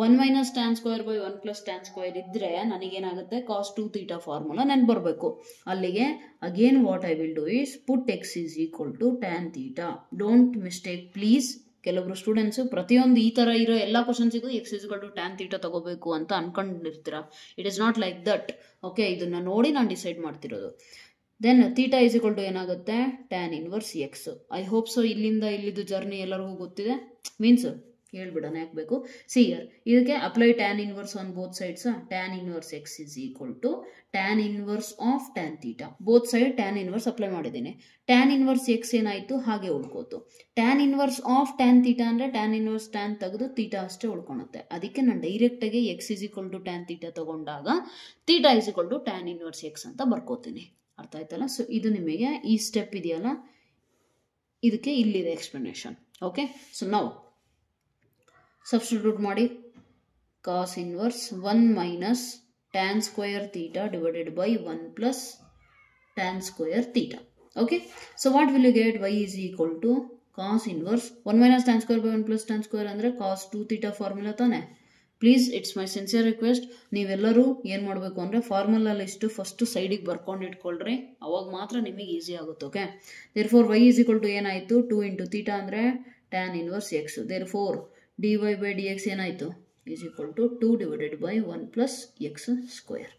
1 minus tan square by 1 plus tan square ಇದ್ದರೆ ನನಗೇನಾಗುತ್ತೆ, ಕಾಸ್ 2 ಥೀಟಾ ಫಾರ್ಮುಲಾ ನೆನ್ಪು ಬರಬೇಕು. ಅಲ್ಲಿಗೆ again what I will do is put x is equal to tan theta. Don't mistake please. ಕೆಲವೊಬ್ರು students ಪ್ರತಿಯೊಂದು ಈ ಥರ ಇರೋ ಎಲ್ಲ ಕ್ವಶನ್ಸಿಗೂ x is equal to tan theta ತಗೋಬೇಕು ಅಂತ ಅನ್ಕೊಂಡಿರ್ತೀರ. It is not like that. Okay, ಇದನ್ನು ನೋಡಿ ನಾನು ಡಿಸೈಡ್ ಮಾಡ್ತಿರೋದು. Then theta is equal to ಏನಾಗುತ್ತೆ, tan inverse x. I hope so ಇಲ್ಲಿಂದ ಇಲ್ಲಿದ್ದು ಜರ್ನಿ ಎಲ್ಲರಿಗೂ ಗೊತ್ತಿದೆ. ಮೀನ್ಸ್ ಹೇಳ್ಬಿಡೋಣ ಯಾಕೆ ಬೇಕು. ಸಿ ಇಯರ್ ಇದಕ್ಕೆ apply tan inverse on both sides. Tan inverse x is equal to tan inverse of tan theta. Both side tan inverse apply ಮಾಡಿದ್ದೀನಿ. Tan inverse x ಏನಾಯಿತು, ಹಾಗೆ ಉಳ್ಕೋತು. Tan inverse of tan theta ಅಂದರೆ tan inverse tan ತೆಗೆದು theta ಅಷ್ಟೇ ಉಳ್ಕೊಳುತ್ತೆ. ಅದಕ್ಕೆ ನಾನು ಡೈರೆಕ್ಟಾಗಿ x is equal to tan theta ತಗೊಂಡಾಗ theta is equal to tan inverse x ಅಂತ ಬರ್ಕೋತೀನಿ. ಅರ್ಥ ಆಯ್ತಲ್ಲ. ಸೊ ಇದು ನಿಮಗೆ ಈ ಸ್ಟೆಪ್ ಇದೆಯಲ್ಲ, ಇದಕ್ಕೆ ಇಲ್ಲಿದೆ ಎಕ್ಸ್ಪ್ಲನೇಷನ್. ಓಕೆ, ಸೊ ನಾವು ಸಬ್ಸ್ಟಿಟ್ಯೂಟ್ ಮಾಡಿ, cos inverse 1 minus tan square theta divided by 1 plus tan square theta. Okay, so what will you get, y is equal to cos inverse 1 minus tan square by 1 plus tan square ಅಂದರೆ cos 2 theta formula ತಾನೆ. Please it's my sincere request, ನೀವೆಲ್ಲರೂ ಏನು ಮಾಡಬೇಕು ಅಂದರೆ formula list first ಸೈಡಿಗೆ ಬರ್ಕೊಂಡು ಇಟ್ಕೊಳ್ರಿ, ಅವಾಗ ಮಾತ್ರ ನಿಮಗೆ ಈಸಿ ಆಗುತ್ತೆ. Okay, therefore y is equal to ಏನಾಯಿತು, 2 ಇಂಟು ಥೀಟಾ ಅಂದರೆ tan inverse x. Therefore dy by dx ಏನಾಯಿತು, is equal to 2 divided by 1 plus x square.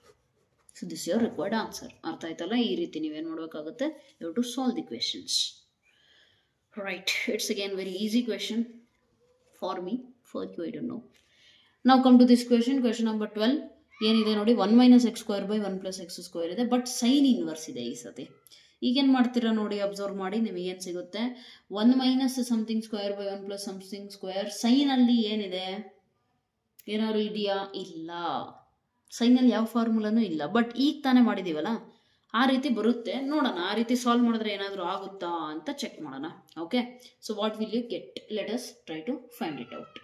So this your required answer. ಅರ್ಥ ಆಯ್ತಲ್ಲ. ಈ ರೀತಿ ನೀವೇನು ಮಾಡಬೇಕಾಗುತ್ತೆ, you to solve the questions. Right, it's again very easy question for me, for you I don't know. ನಾವು come to this question number 12. ಏನಿದೆ ನೋಡಿ, 1 minus x square by 1 plus x square ಇದೆ, ಬಟ್ ಸೈನ್ ಇನ್ವರ್ಸ್ ಇದೆ ಈ ಸತಿ. ಈಗೇನು ಮಾಡ್ತೀರಾ ನೋಡಿ, ಅಬ್ಸರ್ವ್ ಮಾಡಿ, ನಿಮಗೇನು ಸಿಗುತ್ತೆ, 1 minus something square by 1 plus something square. ಸೈನಲ್ಲಿ ಏನಿದೆ, ಏನಾದ್ರು ಇದೆಯಾ, ಇಲ್ಲ. ಸೈನಲ್ಲಿ ಯಾವ ಫಾರ್ಮುಲಾನೂ ಇಲ್ಲ. ಬಟ್ ಈಗ ತಾನೇ ಮಾಡಿದ್ದೀವಲ್ಲ, ಆ ರೀತಿ ಬರುತ್ತೆ. ನೋಡೋಣ, ಆ ರೀತಿ ಸಾಲ್ವ್ ಮಾಡಿದ್ರೆ ಏನಾದರೂ ಆಗುತ್ತಾ ಅಂತ ಚೆಕ್ ಮಾಡೋಣ. Okay, so what will you get, let us try to find it out.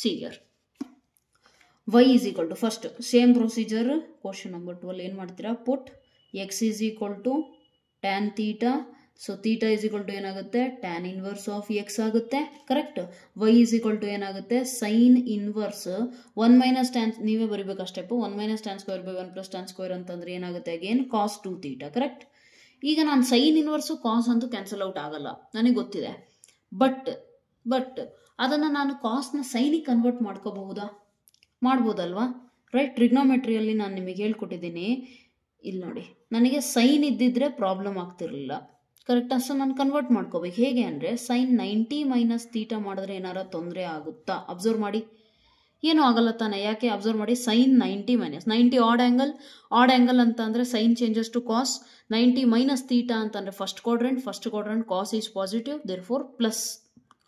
See here y is equal to, first same procedure question number 12 ಏನು ಮಾಡ್ತೀರಾ, put x is equal to tan theta. So theta is equal to ಏನಾಗುತ್ತೆ, tan inverse of x ಆಗುತ್ತೆ. Correct. y is equal to ಏನಾಗುತ್ತೆ, sine inverse 1 minus tan, ನೀವೇ ಬರೀಬೇಕು step. 1 minus tan square by 1 plus tan square ಅಂತಂದ್ರೆ ಏನಾಗುತ್ತೆ, again ಕಾಸ್ 2 theta. Correct. ಈಗ ನಾನು sign inverse ಕಾಸ್ ಅಂತೂ ಕ್ಯಾನ್ಸಲ್ ಔಟ್ ಆಗಲ್ಲ, ನನಗೆ ಗೊತ್ತಿದೆ. ಬಟ್ ಅದನ್ನು ನಾನು ಕಾಸ್ನ ಸೈನಿಗೆ ಕನ್ವರ್ಟ್ ಮಾಡ್ಕೋಬಹುದಾ, ಮಾಡ್ಬೋದಲ್ವಾ. ರೈಟ್. ಟ್ರಿಗ್ನೋಮೆಟ್ರಿಯಲ್ಲಿ ನಾನು ನಿಮಗೆ ಹೇಳ್ಕೊಟ್ಟಿದ್ದೀನಿ, ಇಲ್ಲಿ ನೋಡಿ, ನನಗೆ ಸೈನ್ ಇದ್ದಿದ್ರೆ ಪ್ರಾಬ್ಲಮ್ ಆಗ್ತಿರಲಿಲ್ಲ, ಕರೆಕ್ಟಾ? ಸೊ ನಾನು ಕನ್ವರ್ಟ್ ಮಾಡ್ಕೋಬೇಕು. ಹೇಗೆ ಅಂದರೆ ಸೈನ್ 90 ಮೈನಸ್ ತೀಟಾ ಮಾಡಿದ್ರೆ ಏನಾರ ತೊಂದರೆ ಆಗುತ್ತಾ? ಅಬ್ಸರ್ವ್ ಮಾಡಿ, ಏನೂ ಆಗಲ್ಲ ತಾನೆ. ಯಾಕೆ? ಅಬ್ಸರ್ವ್ ಮಾಡಿ, ಸೈನ್ 90 ಮೈನಸ್ 90 ಆಡ್ ಆ್ಯಂಗಲ್ ಅಂತ ಅಂದರೆ sine changes to cos. 90 minus theta ಅಂತಂದರೆ first quadrant cos is positive, therefore plus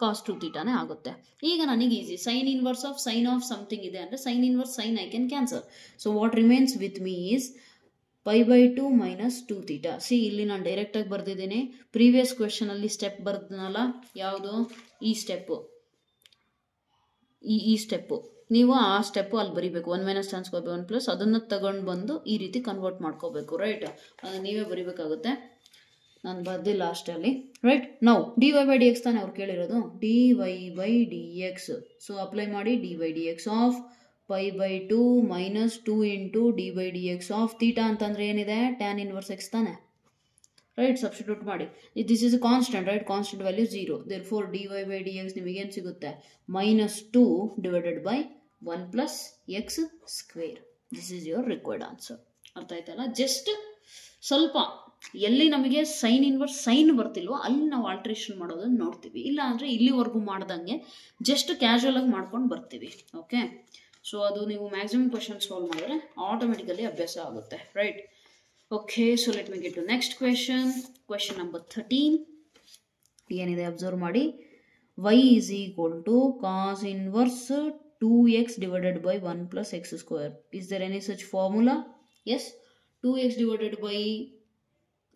cos to ತೀಟಾನೇ ಆಗುತ್ತೆ. ಈಗ ನನಗೆ easy, sine inverse of sine of something ಇದೆ ಅಂದರೆ sine inverse sine I can cancel. So what remains with me is π/2 minus 2 theta. See, ಇಲ್ಲಿ ನಾನು ಡೈರೆಕ್ಟಾಗಿ ಬರೆದಿದ್ದೀನಿ. ಪ್ರೀವಿಯಸ್ ಕ್ವೆಶನಲ್ಲಿ ಸ್ಟೆಪ್ ಬರ್ದನಲ್ಲ, ಯಾವುದು? ಈ ಸ್ಟೆಪ್ಪು, ಈ ಸ್ಟೆಪ್ಪು ನೀವು ಆ ಸ್ಟೆಪ್ಪು ಅಲ್ಲಿ ಬರೀಬೇಕು. 1 minus tan square by 1 plus ಅದನ್ನು ತಗೊಂಡು ಬಂದು ಈ ರೀತಿ ಕನ್ವರ್ಟ್ ಮಾಡ್ಕೋಬೇಕು. ರೈಟ್, ನೀವೇ ಬರೀಬೇಕಾಗುತ್ತೆ, ನಾನು ಬರ್ದಿಲ್ಲ ಲಾಸ್ಟಲ್ಲಿ. ರೈಟ್, ನಾವು dy/dx ತಾನೇ ಅವ್ರು ಕೇಳಿರೋದು, dy/dx. ಸೊ ಅಪ್ಲೈ ಮಾಡಿ, dy/dx of π/2 minus 2 into dy/dx of theta ಅಂತಂದರೆ ಏನಿದೆ? ಟ್ಯಾನ್ ಇನ್ವರ್ಸ್ ಎಕ್ಸ್ ತಾನೆ. ರೈಟ್, ಸಬ್ಸ್ಟಿಟ್ಯೂಟ್ ಮಾಡಿ. This is constant, right? Constant value 0, therefore dy/dx ನಿಮಗೇನು ಸಿಗುತ್ತೆ? Minus 2 divided by 1 plus x square. This is your required answer. ಅರ್ಥ ಆಯ್ತಲ್ಲ? Just ಸ್ವಲ್ಪ ಎಲ್ಲಿ ನಮಗೆ ಸೈನ್ ಇನ್ವರ್ಸ್ ಸೈನ್ ಬರ್ತಿಲ್ವೋ ಅಲ್ಲಿ ನಾವು ಆಲ್ಟ್ರೇಷನ್ ಮಾಡೋದನ್ನು ನೋಡ್ತೀವಿ, ಇಲ್ಲ ಅಂದರೆ ಇಲ್ಲಿವರೆಗೂ ಮಾಡ್ದಂಗೆ ಜಸ್ಟ್ ಕ್ಯಾಶುವಲ್ ಆಗಿ ಮಾಡ್ಕೊಂಡು ಬರ್ತೀವಿ. ಓಕೆ, ಸೊ ಅದು ನೀವು ಮ್ಯಾಕ್ಸಿಮಮ್ ಕ್ವೆಶನ್ ಸಾಲ್ವ್ ಮಾಡಿದ್ರೆ ಆಟೋಮೆಟಿಕಲಿ ಅಭ್ಯಾಸ ಆಗುತ್ತೆ. Right, okay, so let me get to next question number 13. ಏನಿದೆ ಅಬ್ಸರ್ವ್ ಮಾಡಿ. y is equal to cos inverse 2x divided by 1 plus x square. Is there any such formula? Yes, 2x divided by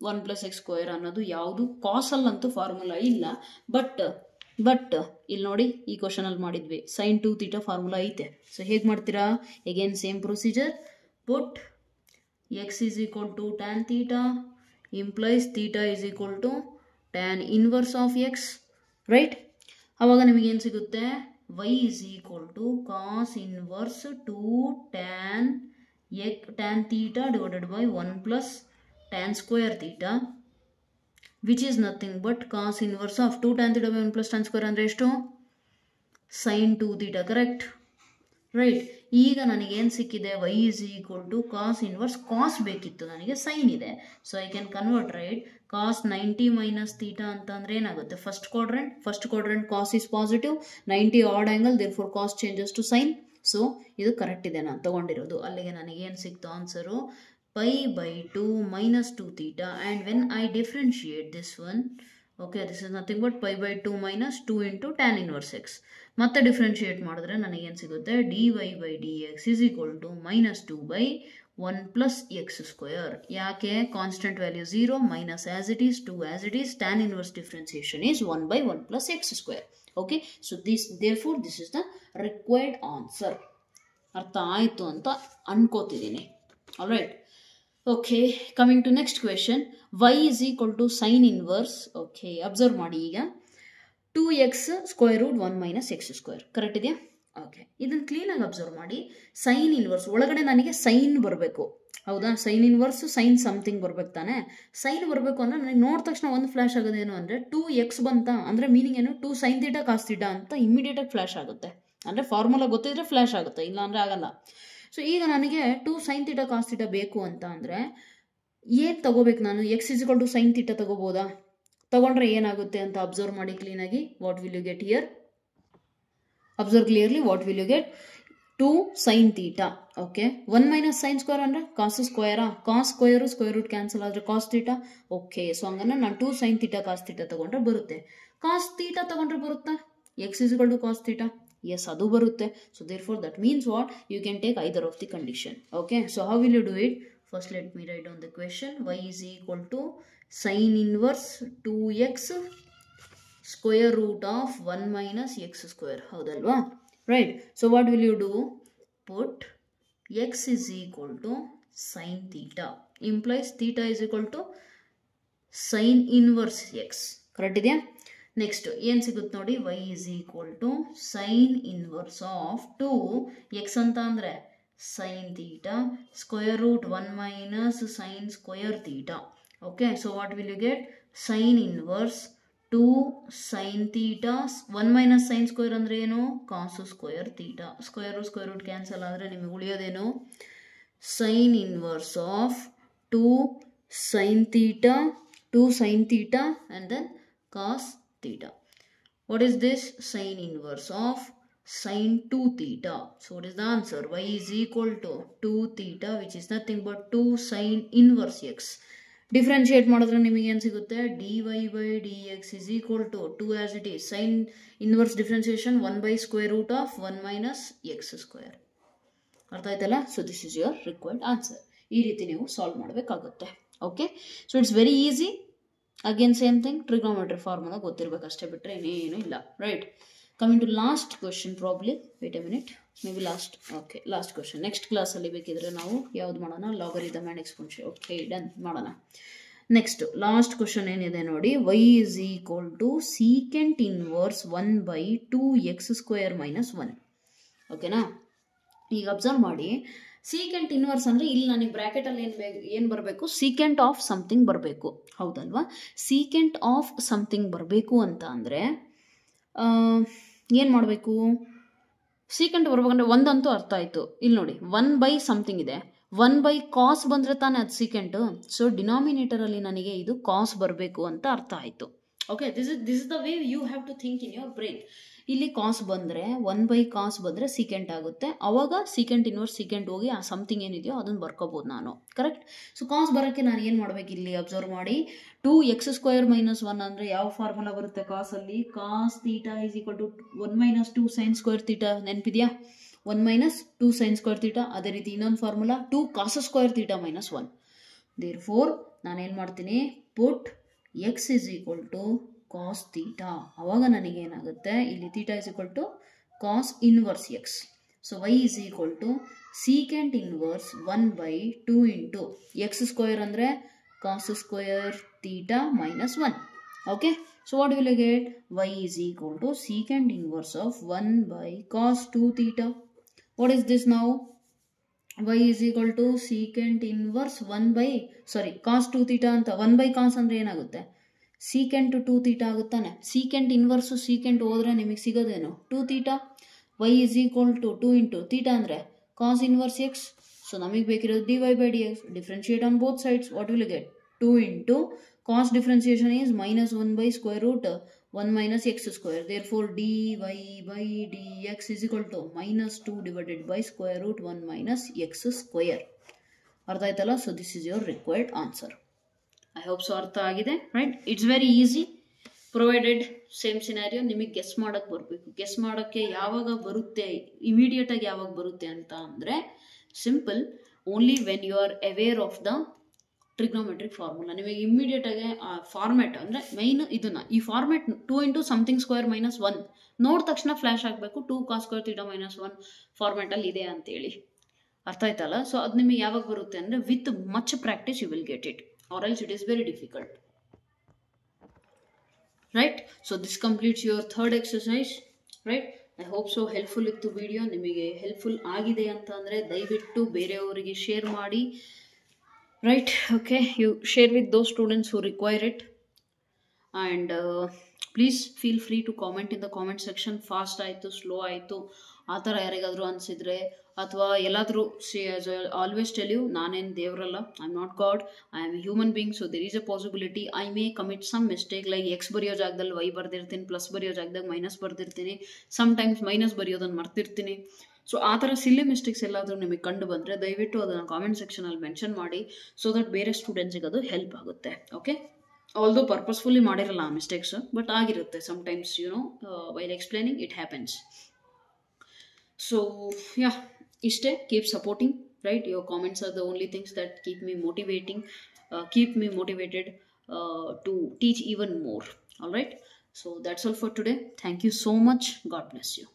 1 plus x square ಅನ್ನೋದು ಯಾವುದು ಕಾಸಲ್ಲಂತೂ formula ಇಲ್ಲ. But ಇಲ್ಲಿ ನೋಡಿ, ಈ ಕ್ವಶನಲ್ಲಿ ಮಾಡಿದ್ವಿ, sign 2 theta formula ಐತೆ. ಸೊ ಹೇಗೆ ಮಾಡ್ತೀರಾ? Again same procedure. Put x is equal to tan theta implies theta is equal to tan inverse of x. Right, ಆವಾಗ ನಿಮಗೇನು ಸಿಗುತ್ತೆ? y is equal to cos inverse 2 tan theta divided by 1 plus tan square theta, which is nothing but cos inverse of 2 tan theta by 1 plus tan square ಅಂದರೆ ಎಷ್ಟು? sin 2 theta, correct? Right, ಈಗ ನನಗೇನು ಸಿಕ್ಕಿದೆ? y is equal to cos inverse, ಕಾಸ್ ಬೇಕಿತ್ತು ನನಗೆ, sine ಇದೆ. So I can convert. Right, cos 90 minus theta ಅಂತಂದರೆ ಏನಾಗುತ್ತೆ? First quadrant cos is positive, 90 odd angle, therefore cos changes to sine. So ಇದು correct ಇದೆ ನಾನು ತಗೊಂಡಿರೋದು. ಅಲ್ಲಿಗೆ ನನಗೇನು ಸಿಕ್ತು answer? π/2 minus 2 theta, and when I differentiate this one, okay, this is nothing but π/2 minus 2 into tan inverse x. ಮತ್ತೆ differentiate ಮಾಡಿದ್ರೆ ನನಗೇನು ಸಿಗುತ್ತೆ? dy/dx is equal to minus 2 by 1 plus x square. ಯಾಕೆ? Constant value 0, minus as it is, 2 as it is, tan inverse differentiation is 1 by 1 plus x square. Okay, so therefore this is the required answer. ಅರ್ಥ ಆಯಿತು ಅಂತ ಅನ್ಕೋತಿದ್ದೀನಿ. Alright, okay, coming to next question. y is equal to sin inverse. Okay, observe ಮಾಡಿ. ಈಗ 2x square root 1 minus x square, correct ಇದೆಯಾ? Okay, ಇದನ್ನು ಕ್ಲೀನಾಗಿ observe ಮಾಡಿ. ಸೈನ್ ಇನ್ವರ್ಸ್ ಒಳಗಡೆ ನನಗೆ ಸೈನ್ ಬರಬೇಕು, ಹೌದಾ? ಸೈನ್ ಇನ್ವರ್ಸ್ ಸೈನ್ ಸಮಥಿಂಗ್ ಬರ್ಬೇಕು ತಾನೆ. ಸೈನ್ ಬರಬೇಕು ಅಂದರೆ ನನಗೆ ನೋಡಿದ ತಕ್ಷಣ ಒಂದು ಫ್ಲ್ಯಾಶ್ ಆಗೋದೇನು ಅಂದರೆ 2x ಬಂತ ಅಂದರೆ ಮೀನಿಂಗ್ ಏನು? 2 sin theta cos theta ಅಂತ ಇಮಿಡಿಯೇಟಾಗಿ ಫ್ಲ್ಯಾಶ್ ಆಗುತ್ತೆ. ಅಂದರೆ ಫಾರ್ಮುಲಾ ಗೊತ್ತಿದ್ರೆ ಫ್ಲ್ಯಾಶ್ ಆಗುತ್ತೆ, ಇಲ್ಲ ಅಂದರೆ ಆಗಲ್ಲ. ಸೊ ಈಗ ನನಗೆ 2 sin theta cos theta ಬೇಕು ಅಂತ ಅಂದರೆ ಏನು ತಗೋಬೇಕು ನಾನು? x is equal to sin theta ತಗೋಬೋದಾ? ತಗೊಂಡ್ರೆ ಏನಾಗುತ್ತೆ ಅಂತ ಅಬ್ಸರ್ವ್ ಮಾಡಿ ಕ್ಲೀನಾಗಿ. What will you get here? Observe clearly. What will you get? 2 sin theta. Okay, 1 minus sine square ಅಂದರೆ ಕಾಸ್ ಸ್ಕ್ವೇರಾ? Cos square square root cancel ಆದರೆ ಕಾಸ್ ಥೀಟಾ. ಓಕೆ, ಸೊ ಹಂಗನ್ನ ನಾನು 2 sin theta cos theta ತಗೊಂಡ್ರೆ ಬರುತ್ತೆ. Cos theta ತಗೊಂಡ್ರೆ ಬರುತ್ತಾ? x is equal to cos theta. Yes, ಅದು ಬರುತ್ತೆ. So therefore that means what? You can take either of the condition. Okay, so how will you do it? First let me write down the question. Y is equal to sin inverse 2x square root of 1 minus x square. ಹೌದಲ್ವಾ? Right. So what will you do? Put x is equal to sin theta. Implies theta is equal to sin inverse x. Correct ಇದೆಯಾ? Next ಏನು ಸಿಗುತ್ತೆ ನೋಡಿ? y is equal to sin inverse of 2x ಅಂತ ಅಂದರೆ sin theta square root 1 minus sin square theta. Okay, so what will you get? Sin inverse 2 sin theta 1 minus sin square ಅಂದರೆ ಏನು cos square theta square root cancel ಆದರೆ ನಿಮಗೆ ಉಳಿಯೋದೇನು sin inverse of 2 sin theta and then cos theta. What is this? Sin inverse of sin 2 theta. So what is the answer? Y is equal to 2 theta which is nothing but 2 sin inverse x. Differentiate ಮಾಡಿದ್ರೆ ನಿಮಗೆ ಏನು ಸಿಗುತ್ತೆ dy by dx is equal to 2 as it is sin inverse differentiation 1 by square root of 1 minus x square. ಅರ್ಥ ಆಯ್ತಲ್ಲ? So this is your required answer. ಈ ರೀತಿ ನೀವು solve ಮಾಡಬೇಕಾಗುತ್ತೆ. Okay, so it's very easy. Again same thing, trigonometry formula ಗೊತ್ತಿರಬೇಕಷ್ಟೇ, ಬಿಟ್ಟರೆ ಇನ್ನೇನು ಇಲ್ಲ. Right, coming to last question. Probably wait a minute, may be last. Okay, last question. Next ಕ್ಲಾಸಲ್ಲಿ ಬೇಕಿದ್ರೆ ನಾವು ಯಾವ್ದು ಮಾಡೋಣ, logarithm and exponential. Okay, done, ಮಾಡೋಣ. ನೆಕ್ಸ್ಟ್ ಲಾಸ್ಟ್ ಕ್ವಶನ್ ಏನಿದೆ ನೋಡಿ, y is equal to secant inverse 1 by 2x square minus 1. ಓಕೆನಾ? ಈಗ ಅಬ್ಸರ್ವ್ ಮಾಡಿ, ಸೀಕೆಂಟ್ ಇನ್ವರ್ಸ್ ಅಂದರೆ ಇಲ್ಲಿ ನನಗೆ ಬ್ರ್ಯಾಕೆಟಲ್ಲಿ ಏನು ಬರಬೇಕು, ಸೀಕೆಂಟ್ ಆಫ್ ಸಮಥಿಂಗ್ ಬರಬೇಕು, ಹೌದಲ್ವಾ? ಸೀಕೆಂಟ್ ಆಫ್ ಸಮಥಿಂಗ್ ಬರಬೇಕು ಅಂತ ಅಂದರೆ ಏನು ಮಾಡಬೇಕು, ಸೀಕೆಂಟ್ ಬರ್ಬೇಕಂದ್ರೆ ಒಂದಂತೂ ಅರ್ಥ ಆಯಿತು. ಇಲ್ಲಿ ನೋಡಿ 1 by ಸಮಥಿಂಗ್ ಇದೆ, 1 by ಕಾಸ್ ಬಂದರೆ ತಾನೇ ಅದು ಸೀಕೆಂಟು. ಸೊ ಡಿನಾಮಿನೇಟರಲ್ಲಿ ನನಗೆ ಇದು ಕಾಸ್ ಬರಬೇಕು ಅಂತ ಅರ್ಥ ಆಯಿತು. Okay, this is the way you have to think in your brain. ಇಲ್ಲಿ ಕಾಸ್ ಬಂದರೆ 1 by ಕಾಸ್ ಬಂದರೆ ಸೀಕೆಂಟ್ ಆಗುತ್ತೆ. ಅವಾಗ ಸೀಕೆಂಟ್ ಇನ್ವರ್ಸ್ ಸೀಕೆಂಟ್ ಹೋಗಿ ಆ ಸಮಥಿಂಗ್ ಏನಿದೆಯೋ ಅದನ್ನು ಬರ್ಕೋಬೋದು ನಾನು. ಕರೆಕ್ಟ್? ಸೊ ಕಾಸ್ ಬರೋಕ್ಕೆ ನಾನು ಏನು ಮಾಡಬೇಕು, ಇಲ್ಲಿ ಅಬ್ಸರ್ವ್ ಮಾಡಿ, 2x square minus 1 ಅಂದರೆ ಯಾವ ಫಾರ್ಮುಲಾ ಬರುತ್ತೆ ಕಾಸಲ್ಲಿ? Cos theta is equal to 1 minus 2 sin square theta. ನೆನಪಿದೆಯಾ? 1 minus 2 sin square ಥೀಟಾ. ಅದೇ ರೀತಿ ಇನ್ನೊಂದು formula 2 cos square theta minus 1. Therefore ನಾನೇನು ಮಾಡ್ತೀನಿ, ಪುಟ್ x is equal to cos theta. ಅವಾಗ ನನಗೇನಾಗುತ್ತೆ, ಇಲ್ಲಿ theta is equal to cos inverse x. So y is equal to secant inverse 1 by 2 into x square ಅಂದರೆ cos square theta minus 1. Okay, so what will you get? Y is equal to secant inverse of 1 by cos 2 theta. What is this now? Y is equal to secant inverse 1 by cos 2 theta ಅಂತ. 1 by cos ಅಂದರೆ ಏನಾಗುತ್ತೆ, secant 2 theta ಆಗುತ್ತಾನೆ. Secant inverse secant ಹೋದರೆ ನಿಮಗೆ ಸಿಗೋದೇನು, 2 theta. y is equal to 2 into theta ಅಂದರೆ cos inverse x. ಸೊ ನಮಗೆ ಬೇಕಿರೋದು dy by dx. Differentiate on both sides. What will get? 2 into cos differentiation is minus 1 by square root 1 minus x square. Therefore dy by dx is equal to minus 2 divided by square root 1 minus x square. ಅರ್ಥ ಆಯ್ತಲ್ಲ? So this is your required answer. I hope so ಅರ್ಥ ಆಗಿದೆ. Right, it's very easy provided same scenario. ನಿಮಗೆ guess ಮಾಡೋಕ್ಕೆ ಬರಬೇಕು. Guess ಮಾಡೋಕ್ಕೆ ಯಾವಾಗ ಬರುತ್ತೆ, ಇಮಿಡಿಯೇಟಾಗಿ ಯಾವಾಗ ಬರುತ್ತೆ ಅಂತ ಅಂದರೆ simple, only when you are aware of the trigonometric formula. ನಿಮಗೆ ಇಮಿಡಿಯೇಟಾಗಿ ಆ ಫಾರ್ಮೆಟ್ ಅಂದರೆ ಮೈನ್ ಇದನ್ನು, ಈ format 2 into something square minus 1 ನೋಡಿದ ತಕ್ಷಣ ಫ್ಲ್ಯಾಶ್ ಆಗಬೇಕು, 2 cos square theta minus 1 ಫಾರ್ಮೆಟಲ್ಲಿ ಇದೆ ಅಂತೇಳಿ. ಅರ್ಥ ಆಯ್ತಲ್ಲ? ಸೊ ಅದು ನಿಮಗೆ ಯಾವಾಗ ಬರುತ್ತೆ ಅಂದರೆ with much practice you will get it, or else it is very difficult. Right, so this completes your third exercise. Right, I hope so helpful ಇತ್ತು ವಿಡಿಯೋ. ನಿಮಗೆ ಹೆಲ್ಪ್ಫುಲ್ ಆಗಿದೆ ಅಂತ ಅಂದರೆ ದಯವಿಟ್ಟು ಬೇರೆಯವರಿಗೆ ಶೇರ್ ಮಾಡಿ. Right, okay, you share with those students who require it. And please feel free to comment in the comment section. Fast ಆಯಿತು, slow ಆಯಿತು, ಆ ಥರ ಯಾರಿಗಾದರೂ ಅನಿಸಿದರೆ, ಅಥವಾ ಎಲ್ಲಾದರೂ ಆಲ್ವೇಸ್ ಟೆಲ್ ಯು, ನಾನೇನು ದೇವರಲ್ಲ, I am not God, I am a human being. So there is a possibility I may commit some mistake, like x ಬರೆಯೋ ಜಾಗದಲ್ಲಿ ವೈ ಬರ್ದಿರ್ತೀನಿ, ಪ್ಲಸ್ ಬರೆಯೋ ಜಾಗದಾಗ ಮೈನಸ್ ಬರ್ದಿರ್ತೀನಿ, ಸಮ್ಟೈಮ್ಸ್ ಮೈನಸ್ ಬರೆಯೋದನ್ನು ಮರ್ತಿರ್ತೀನಿ. ಸೊ ಆ ಥರ ಸಿಲ್ಲಿ ಮಿಸ್ಟೇಕ್ಸ್ ಎಲ್ಲಾದರೂ ನಿಮಗೆ ಕಂಡು ಬಂದರೆ ದಯವಿಟ್ಟು ಅದನ್ನು ಕಾಮೆಂಟ್ ಸೆಕ್ಷನಲ್ಲಿ ಮೆನ್ಷನ್ ಮಾಡಿ, ಸೊ ದಟ್ ಬೇರೆ ಸ್ಟೂಡೆಂಟ್ಸಿಗೆ ಅದು ಹೆಲ್ಪ್ ಆಗುತ್ತೆ. ಓಕೆ, ಆಲ್ದೋ ಪರ್ಪಸ್ಫುಲ್ಲಿ ಮಾಡಿರಲ್ಲ ಆ ಮಿಸ್ಟೇಕ್ಸ್, ಬಟ್ ಆಗಿರುತ್ತೆ sometimes, you know, while explaining it happens. So yeah, ಇಷ್ಟೇ. Keep supporting. Right, your comments are the only things that keep me motivated to teach even more. All right, so that's all for today. Thank you so much. God bless you.